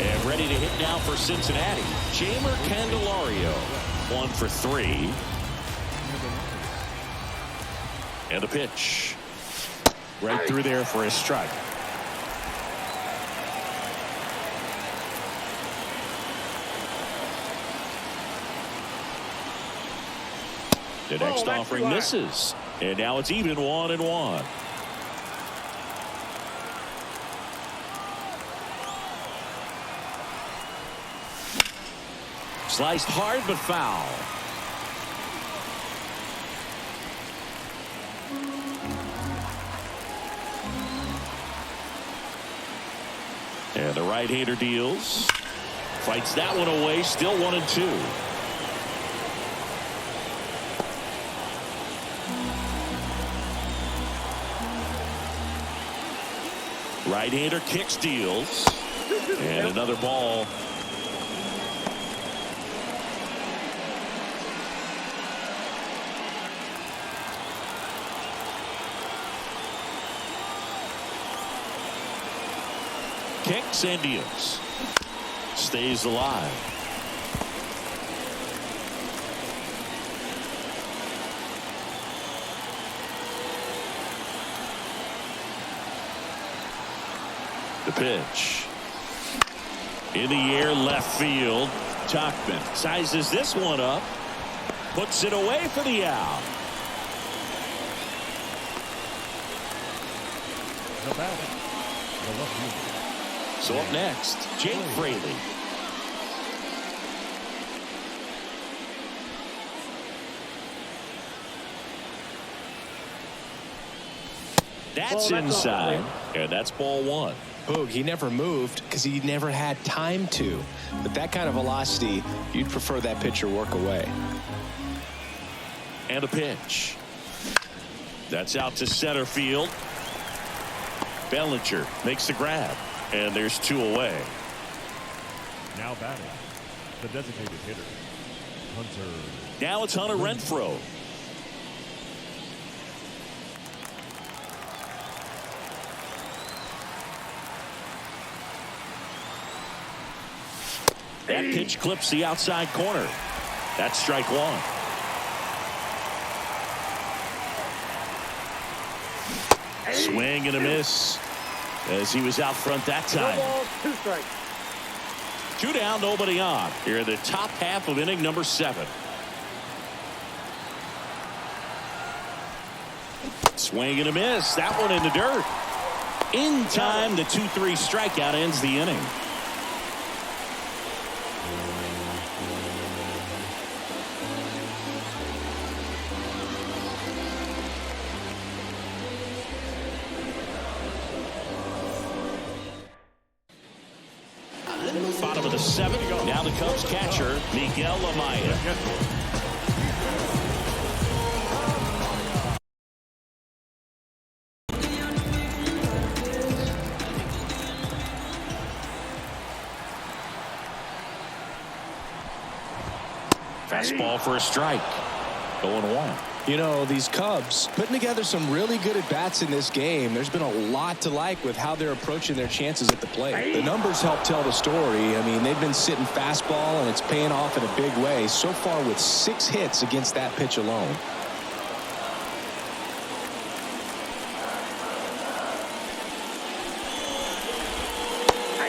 And ready to hit now for Cincinnati, Jeimer Candelario. 1 for 3. And a pitch. Right through there for a strike. The next offering misses. And now it's even 1-1. Sliced hard but foul. And the right-hander deals. Fights that one away. Still 1-2. Right-hander kick steals. And another ball. Kicks and deals. Stays alive. The pitch. In the air, left field. Tauchman sizes this one up. Puts it away for the out. So up next, Jake Fraley. That's inside, and that's ball one. Boog, he never moved because he never had time to. But that kind of velocity, you'd prefer that pitcher work away. And a pitch. That's out to center field. Bellinger makes the grab, and there's two away. Now batting, the designated hitter, Hunter. Now it's Hunter Renfroe. That pitch clips the outside corner. That's strike one. Swing and a miss as he was out front that time. 2 strikes. 2 down, nobody on. Here in the top half of inning number 7. Swing and a miss. That one in the dirt. In time, the 2-3 strikeout ends the inning. Bottom of the 7th. Now the Cubs catcher, Miguel Amaya. Fastball for a strike. 0-1. You know, these Cubs putting together some really good at-bats in this game. There's been a lot to like with how they're approaching their chances at the plate. The numbers help tell the story. I mean, they've been sitting fastball, and it's paying off in a big way so far with 6 hits against that pitch alone.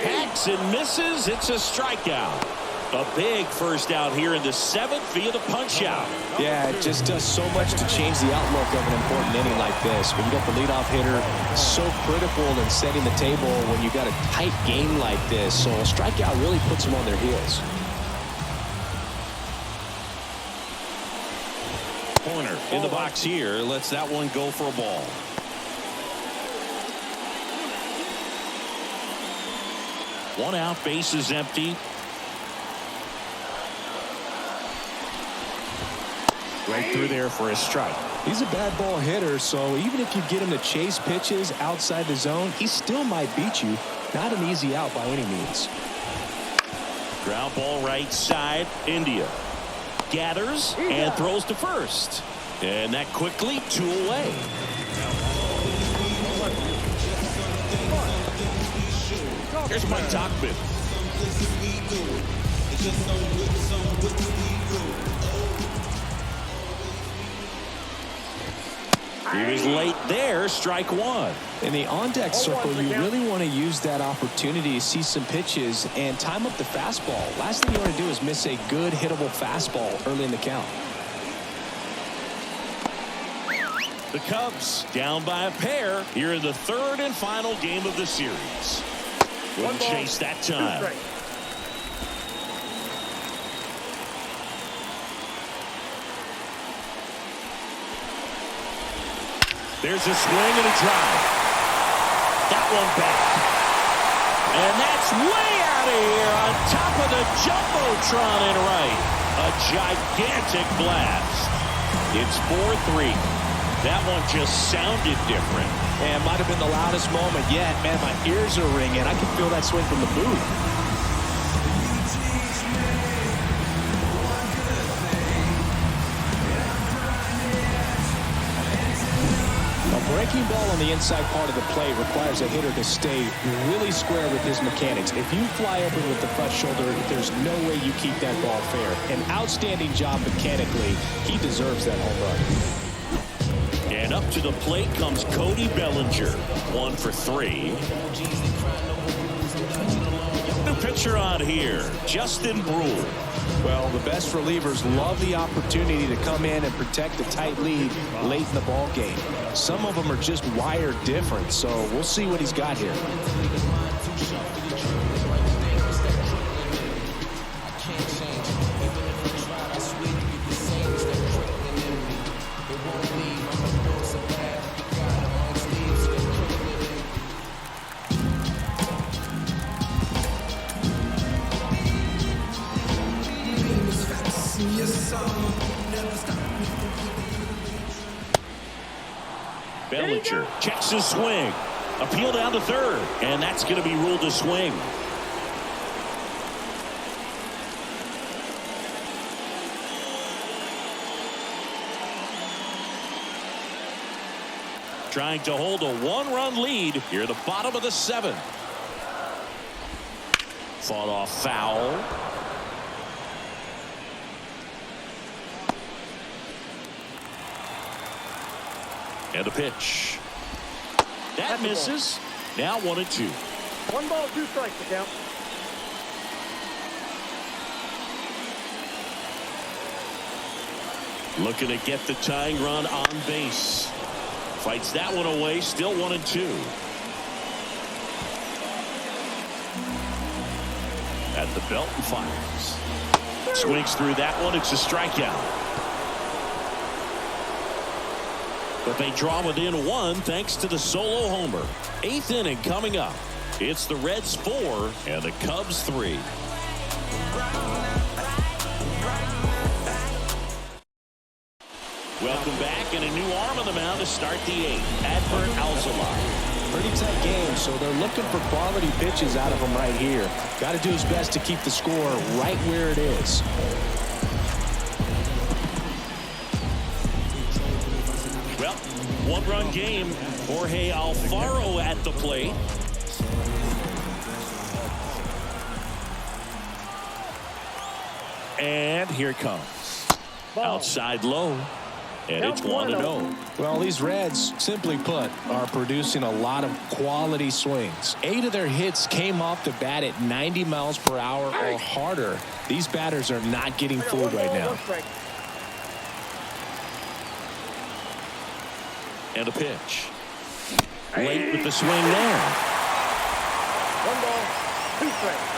Hacks and misses. It's a strikeout. A big first out here in the 7th via the punch out. Yeah, it just does so much to change the outlook of an important inning like this. When you got the leadoff hitter, so critical in setting the table when you got a tight game like this. So a strikeout really puts them on their heels. Hoerner in the box here. Lets that one go for a ball. One out, base is empty. Right through there for a strike. He's a bad ball hitter, so even if you get him to chase pitches outside the zone, he still might beat you. Not an easy out by any means. Ground ball right side. India gathers and throws to first. And that quickly 2 away. Here's Mike Tauchman. He was late there. Strike one. In the on-deck circle, you really want to use that opportunity to see some pitches and time up the fastball. Last thing you want to do is miss a good hittable fastball early in the count. The Cubs down by a pair here in the 3rd and final game of the series. Wouldn't chase that time. There's a swing and a drive. That one back. And that's way out of here on top of the Jumbotron and right. A gigantic blast. It's 4-3. That one just sounded different. And might have been the loudest moment yet. Man, my ears are ringing. I can feel that swing from the booth. Breaking ball on the inside part of the plate requires a hitter to stay really square with his mechanics. If you fly open with the front shoulder, there's no way you keep that ball fair. An outstanding job mechanically. He deserves that home run. And up to the plate comes Cody Bellinger. 1 for 3. The pitcher on here, Justin Brule. Well, the best relievers love the opportunity to come in and protect a tight lead late in the ball game. Some of them are just wired different, so we'll see what he's got here. Bellinger checks his swing. Appeal down to third, and that's going to be ruled a swing. Trying to hold a 1-run lead here at the bottom of the 7th. Fought off foul. And a pitch. That misses. Now 1-2. 1 ball, 2 strikes to count. Looking to get the tying run on base. Fights that one away. Still 1-2. At the belt and fires. Swings through that one. It's a strikeout. But they draw within 1 thanks to the solo homer. 8th inning coming up. It's the Reds 4 and the Cubs 3. Welcome back, and a new arm on the mound to start the 8th. Adbert Alzolay. Pretty tight game, so they're looking for quality pitches out of him right here. Got to do his best to keep the score right where it is. Well, 1-run game. Jorge Alfaro at the plate. And here it comes. Outside low. And it's 1-0. Well, these Reds, simply put, are producing a lot of quality swings. 8 of their hits came off the bat at 90 miles per hour or harder. These batters are not getting fooled right now. And a pitch. Late with the swing there. 1 ball, 2 strikes.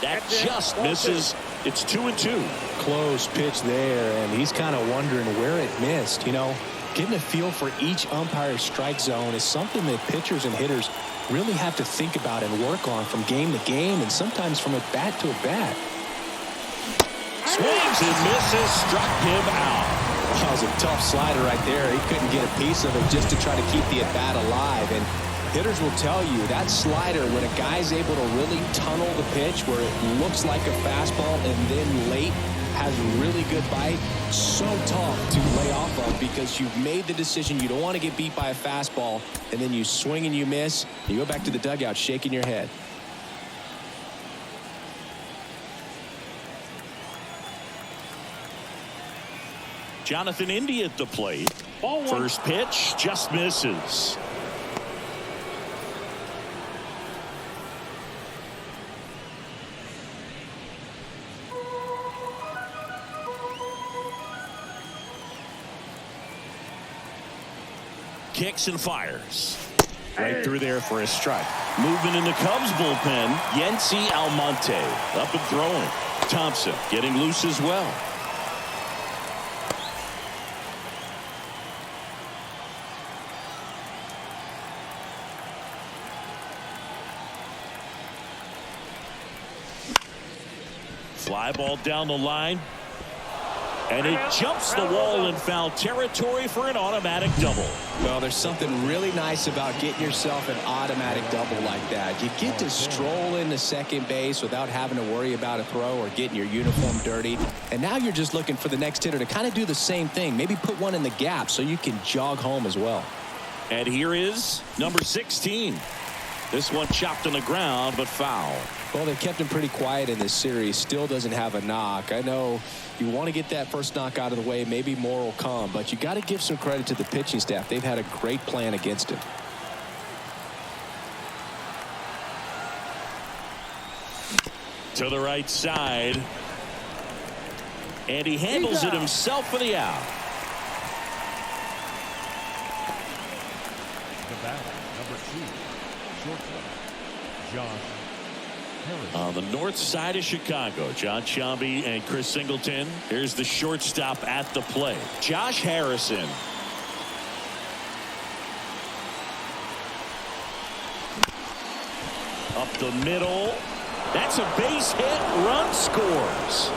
That just misses. It's 2-2. Close pitch there, and he's kind of wondering where it missed. You know, getting a feel for each umpire's strike zone is something that pitchers and hitters really have to think about and work on from game to game, and sometimes from at bat to at bat. Swings and misses, struck him out. That was a tough slider right there. He couldn't get a piece of it just to try to keep the at bat alive. And hitters will tell you that slider, when a guy's able to really tunnel the pitch where it looks like a fastball and then late has really good bite, so tough to lay off of because you've made the decision you don't want to get beat by a fastball, and then you swing and you miss. You go back to the dugout shaking your head. Jonathan Indy at the plate. First pitch just misses. Kicks and fires. Right through there for a strike. Movement in the Cubs bullpen. Yency Almonte up and throwing. Thompson getting loose as well. Fly ball down the line. And it jumps the wall in foul territory for an automatic double. Well, there's something really nice about getting yourself an automatic double like that. You get to stroll into second base without having to worry about a throw or getting your uniform dirty. And now you're just looking for the next hitter to kind of do the same thing. Maybe put one in the gap so you can jog home as well. And here is number 16. This one chopped on the ground, but foul. Well, they've kept him pretty quiet in this series. Still doesn't have a knock. I know you want to get that first knock out of the way. Maybe more will come, but you got to give some credit to the pitching staff. They've had a great plan against him. To the right side. And he handles it himself for the out. The batter, number 2, shortstop, Josh Harrison. On the north side of Chicago, John Sciambi and Chris Singleton. Here's the shortstop at the plate, Josh Harrison. Up the middle. That's a base hit. Run scores.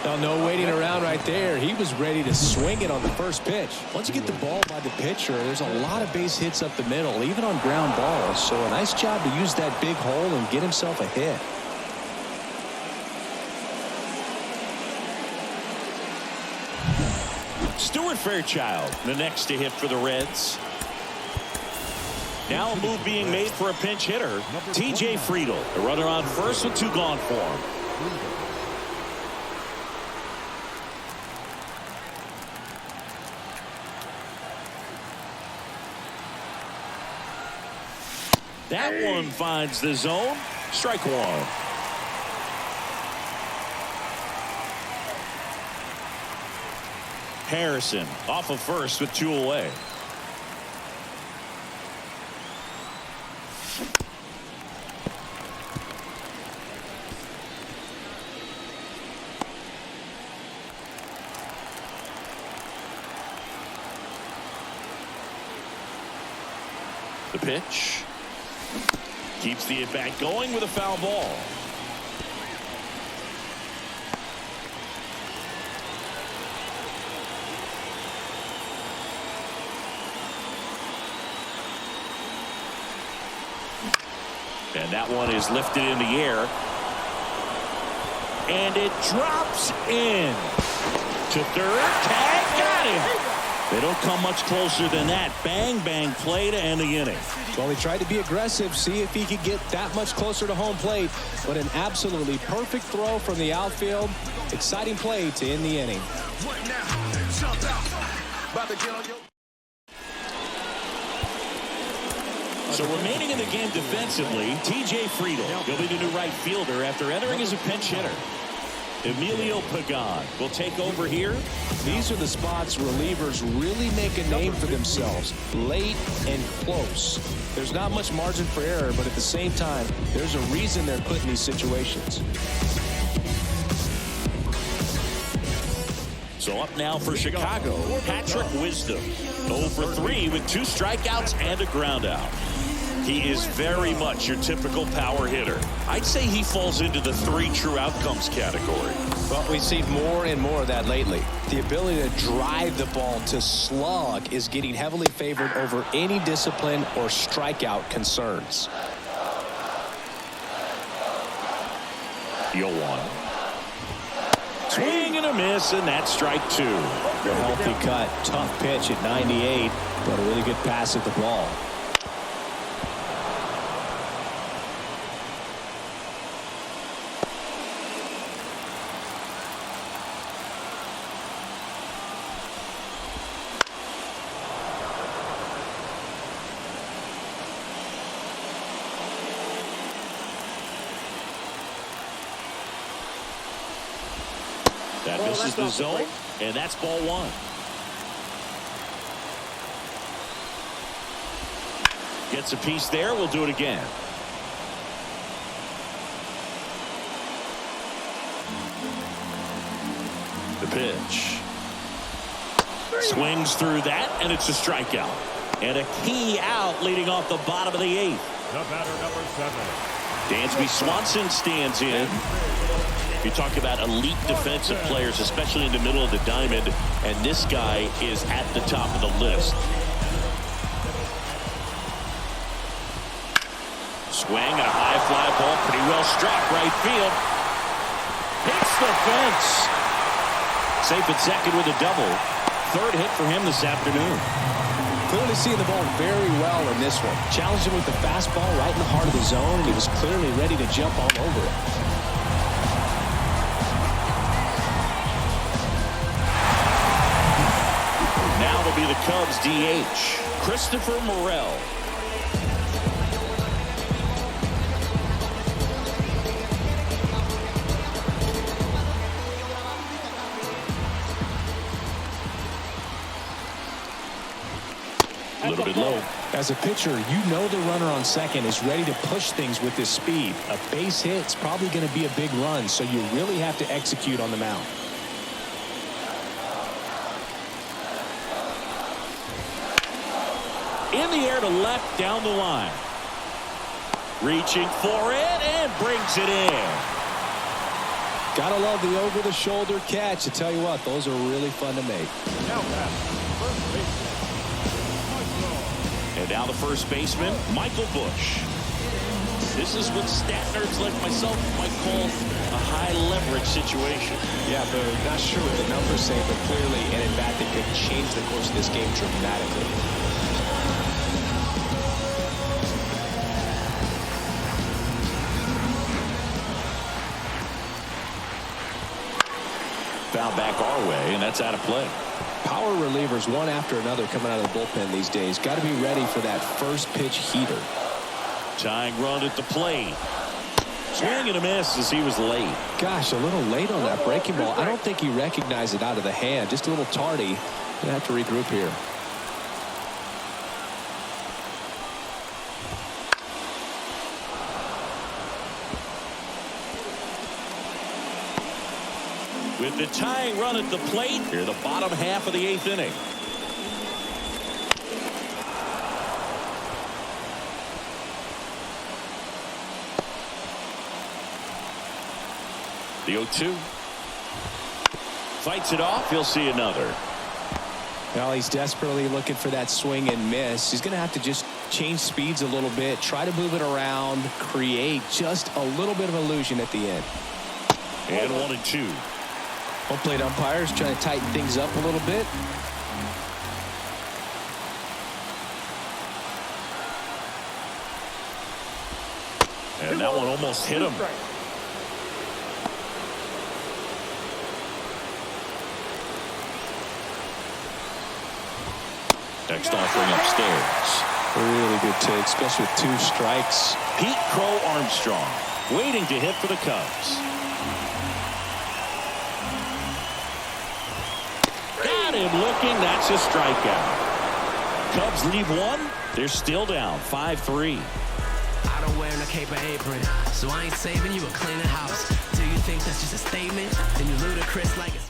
Now, no waiting around right there. He was ready to swing it on the first pitch. Once you get the ball by the pitcher, there's a lot of base hits up the middle, even on ground balls. So a nice job to use that big hole and get himself a hit. Stuart Fairchild, the next to hit for the Reds. Now a move being made for a pinch hitter, T.J. Friedel. The runner on first with 2 gone for him. That one finds the zone. Strike one. Harrison off of first with 2 away. The pitch. Keeps the at-bat going with a foul ball. And that one is lifted in the air. And it drops in. To third. Tag, got him. They don't come much closer than that. Bang, bang play to end the inning. Well, he tried to be aggressive, see if he could get that much closer to home plate. But an absolutely perfect throw from the outfield. Exciting play to end the inning. So remaining in the game defensively, T.J. Friedel. He'll be the new right fielder after entering as a pinch hitter. Emilio Pagan will take over here. These are the spots relievers really make a name for themselves. Late and close. There's not much margin for error, but at the same time, there's a reason they're put in these situations. So up now for Chicago, Patrick Wisdom. 0 for 3 with 2 strikeouts and a ground out. He is very much your typical power hitter. I'd say he falls into the 3 true outcomes category. Well, we've seen more and more of that lately. The ability to drive the ball to slug is getting heavily favored over any discipline or strikeout concerns. 0-1. Swing and a miss, and that's strike 2. A healthy cut, tough pitch at 98, but a really good pass at the ball. That misses the zone, and that's ball 1. Gets a piece there. We'll do it again. The pitch. Swings through that, and it's a strikeout. And a key out leading off the bottom of the 8th. The batter, number 7, Dansby Swanson stands in. You talk about elite defensive players, especially in the middle of the diamond, and this guy is at the top of the list. Swing and a high fly ball, pretty well struck right field. Hits the fence. Safe at second with a double. Third hit for him this afternoon. Clearly seeing the ball very well in this one. Challenged him with the fastball right in the heart of the zone, and he was clearly ready to jump all over it. Now it'll be the Cubs DH, Christopher Morel. A little bit low. As a pitcher, you know the runner on second is ready to push things with his speed. A base hit's probably going to be a big run, so you really have to execute on the mound. In the air to left, down the line. Reaching for it and brings it in. Gotta love the over-the-shoulder catch. I tell you what, those are really fun to make. And now the first baseman, Michael Busch. This is what stat nerds like myself might call a high leverage situation. Yeah, but not sure what the numbers say, but clearly an at-bat that could change the course of this game dramatically. Foul back our way, and that's out of play. Power relievers one after another coming out of the bullpen these days. Got to be ready for that first pitch heater. Tying run at the plate. Swing and a miss as he was late. Gosh, a little late on that breaking ball. I don't think he recognized it out of the hand. Just a little tardy. Gonna have to regroup here. With the tying run at the plate, here the bottom half of the 8th inning. The 0-2. Fights it off. He'll see another. Well, he's desperately looking for that swing and miss. He's going to have to just change speeds a little bit, try to move it around, create just a little bit of illusion at the end. And 1-2. Home plate umpires trying to tighten things up a little bit. And that one almost hit him. Next offering upstairs. Really good take, especially with 2 strikes. Pete Crow Armstrong waiting to hit for the Cubs. Got him looking. That's a strikeout. Cubs leave 1. They're still down 5-3. I don't wear no cape or apron, so I ain't saving you a cleaner house. Do you think that's just a statement? Then you ludicrous like it's...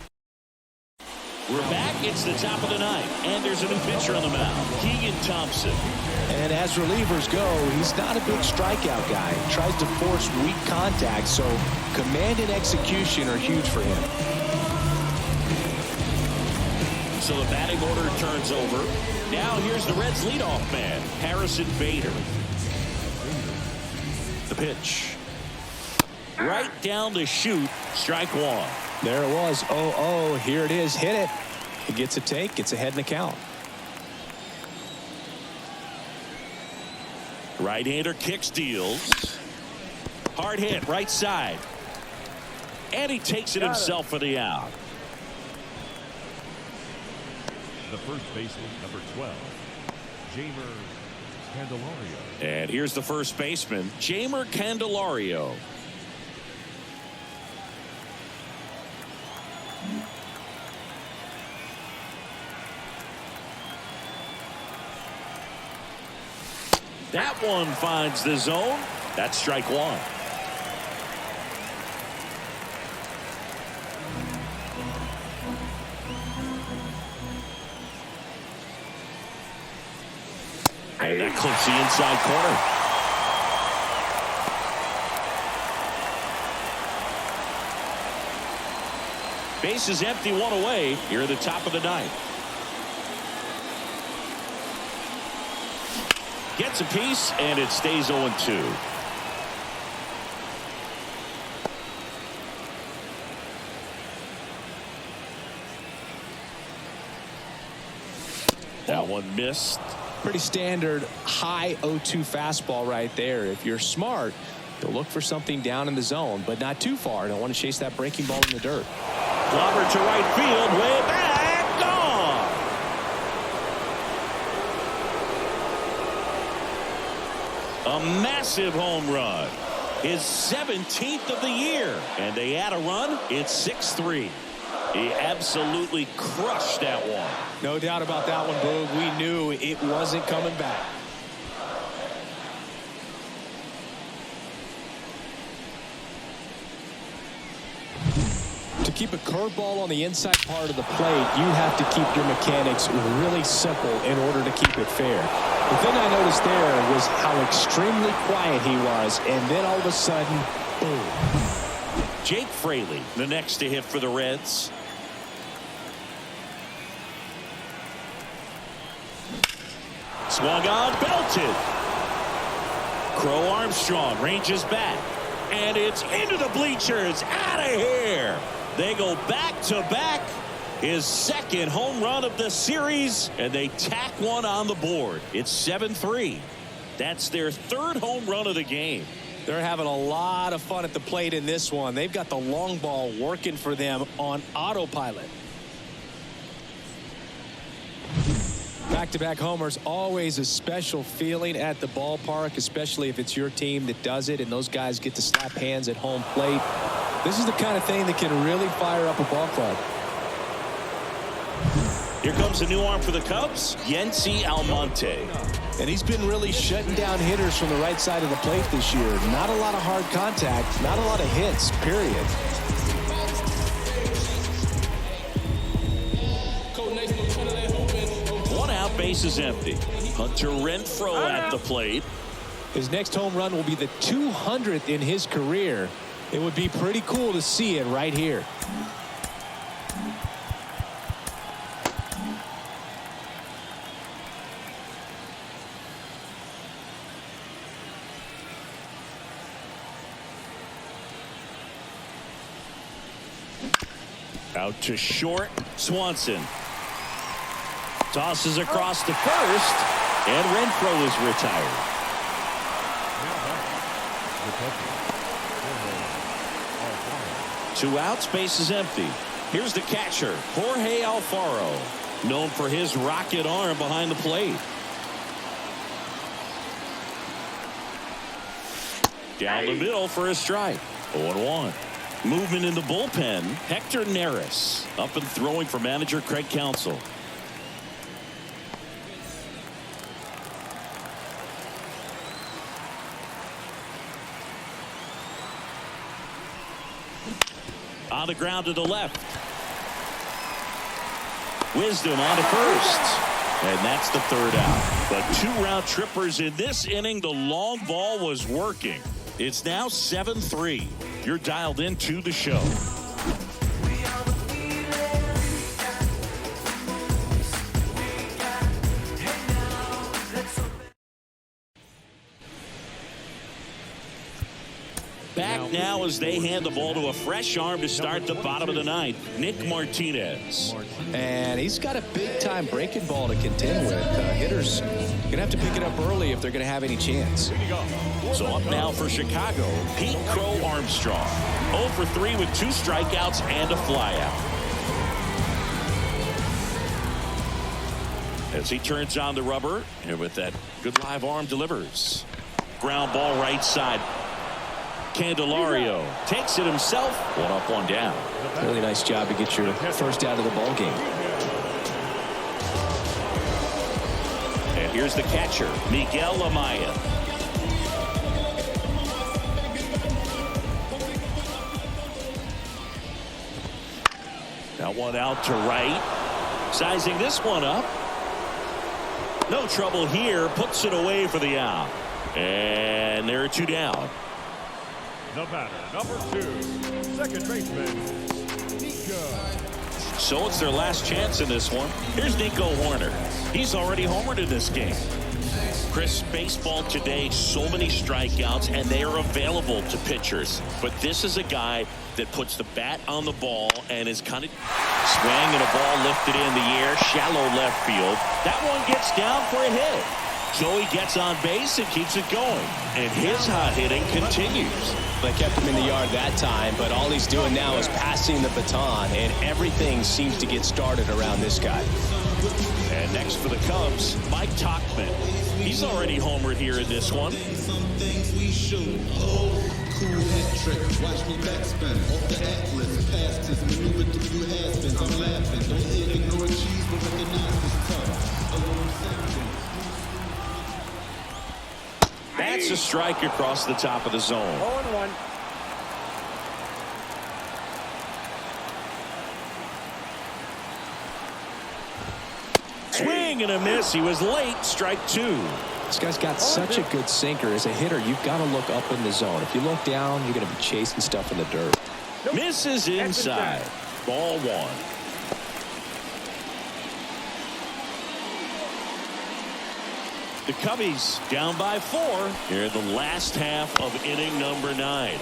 We're back. It's the top of the 9th, and there's a new pitcher on the mound, Keegan Thompson. And as relievers go, he's not a big strikeout guy. He tries to force weak contact, so command and execution are huge for him. So the batting order turns over. Now here's the Reds leadoff man, Harrison Bader. The pitch. Right down the chute, strike 1. There it was. 0-0. Here it is. Hit it. He gets a take. Gets ahead in the count. Right-hander kick steals. Hard hit right side. And he takes it himself for the out. The first baseman, number 12, Jeimer Candelario. And here's the first baseman, Jeimer Candelario. That one finds the zone. That's strike 1. And that clips the inside corner. Bases empty, one away here at the top of the ninth. Gets a piece, and it stays 0-2. That one missed. Pretty standard high 0-2 fastball right there. If you're smart, you'll look for something down in the zone, but not too far. Don't want to chase that breaking ball in the dirt. Clobber to right field, way back, gone. A massive home run. His 17th of the year. And they add a run. It's 6-3. He absolutely crushed that one. No doubt about that one, Boog. We knew it wasn't coming back. To keep a curveball on the inside part of the plate, you have to keep your mechanics really simple in order to keep it fair. The thing I noticed there was how extremely quiet he was, and then all of a sudden, boom. Jake Fraley, the next to hit for the Reds. Swung on, belted. Crow Armstrong ranges back, and it's into the bleachers. Out of here. They go back to back. His second home run of the series, and they tack one on the board. It's 7-3. That's their third home run of the game. They're having a lot of fun at the plate in this one. They've got the long ball working for them on autopilot. Back-to-back homers, always a special feeling at the ballpark, especially if it's your team that does it and those guys get to slap hands at home plate. This is the kind of thing that can really fire up a ball club. Here comes a new arm for the Cubs, Yency Almonte. And he's been really shutting down hitters from the right side of the plate this year. Not a lot of hard contact, not a lot of hits, period. One out, base is empty. Hunter Renfroe at the plate. His next home run will be the 200th in his career. It would be pretty cool to see it right here. Out to short, Swanson. Tosses across to first, and Renfroe is retired. 2 outs, base is empty. Here's the catcher, Jorge Alfaro, known for his rocket arm behind the plate. Down the middle for a strike. 0-1. Movement in the bullpen. Hector Neris up and throwing for manager Craig Counsell. On the ground to the left. Wisdom on to first. And that's the third out. But 2 round trippers in this inning. The long ball was working. It's now 7-3. You're dialed into the show. Back now as they hand the ball to a fresh arm to start the bottom of the ninth, Nick Martinez. And he's got a big-time breaking ball to contend with. Hitters going to have to pick it up early if they're going to have any chance. So up now for Chicago, Pete Crow Armstrong. 0 for 3 with 2 strikeouts and a flyout. As he turns on the rubber, and with that good live arm delivers. Ground ball right side. Candelario takes it himself. 1 up, 1 down. Really nice job to get your first out of the ball game. And here's the catcher, Miguel Amaya. Now 1 out to right. Sizing this one up. No trouble here. Puts it away for the out. And there are 2 down. The batter, number 2, second baseman, Nico So it's their last chance in this one. Here's Nico Hoerner. He's already homered in this game. Chris, baseball today, so many strikeouts, and they are available to pitchers. But this is a guy that puts the bat on the ball and is kind of swinging a ball lifted in the air, shallow left field. That one gets down for a hit. Joey gets on base and keeps it going. And his hot hitting continues. They kept him in the yard that time, but all he's doing now is passing the baton, and everything seems to get started around this guy. And next for the Cubs, Mike Tauchman. He's already homered here in this one. That's a strike across the top of the zone. 0-1. Swing and a miss. He was late. Strike two. This guy's got such a good sinker. As a hitter, you've got to look up in the zone. If you look down, you're going to be chasing stuff in the dirt. Misses inside. Ball one. The Cubbies down by 4 here in the last half of inning number 9.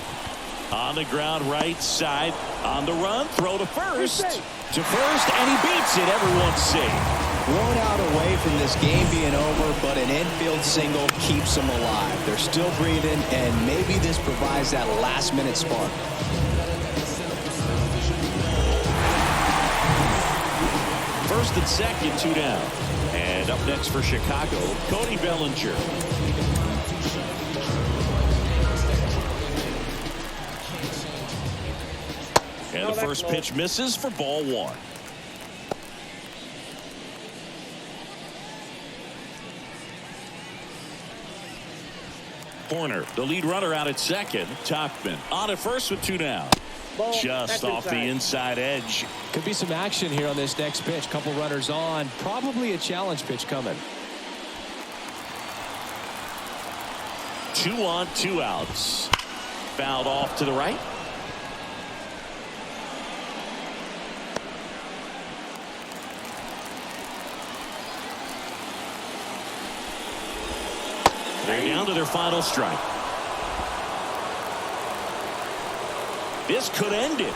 On the ground right side. On the run. Throw to first. To first, and he beats it. Everyone's safe. Thrown out away from this game being over, but an infield single keeps them alive. They're still breathing, and maybe this provides that last-minute spark. First and second, 2 down. And up next for Chicago, Cody Bellinger. And the first pitch misses for ball one. Hoerner, the lead runner out at second. Tauchman on at first with 2 down. Just off the inside edge. Could be some action here on this next pitch. Couple runners on. Probably a challenge pitch coming. 2 on, 2 outs. Fouled off to the right. They're down to their final strike. This could end it.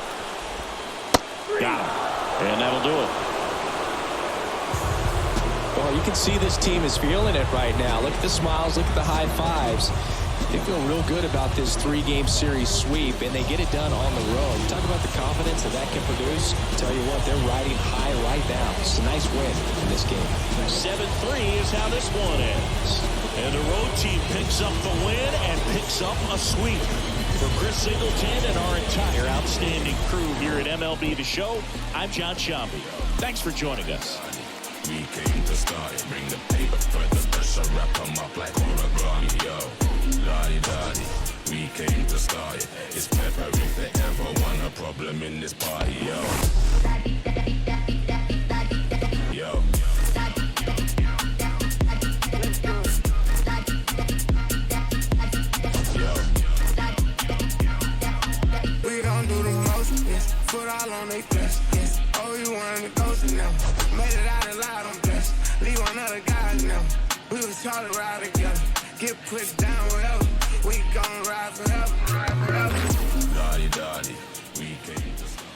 Got him. And that'll do it. Well, you can see this team is feeling it right now. Look at the smiles. Look at the high fives. They feel real good about this 3-game series sweep, and they get it done on the road. You talk about the confidence that can produce. I tell you what, they're riding high right now. It's a nice win in this game. 7-3 is how this one ends. And the road team picks up the win and picks up a sweep. For Chris Singleton and our entire outstanding crew here at MLB The Show, I'm John Shambi. Thanks for joining us. We came to start, bring the paper for the pressure, wrap them up like origami, yo. Lottie-dottie, we came to start. It's pepper if they ever want a problem in this party, yo. Yo. We gon' do the most, yes. Put all on they flesh, yes. Oh, you wanted to go to now. Made it out alive, I'm blessed. Leave one other guys now. We was trying to ride together. Get put down wherever. We gon' ride forever, ride forever. Lottie-dottie, we came to start.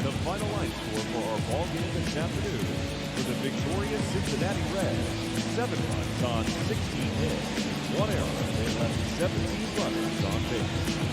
The final line score for our ball game this afternoon for the victorious Cincinnati Reds. 7 runs on 16 hits. 1 error. They left 17 runners on base.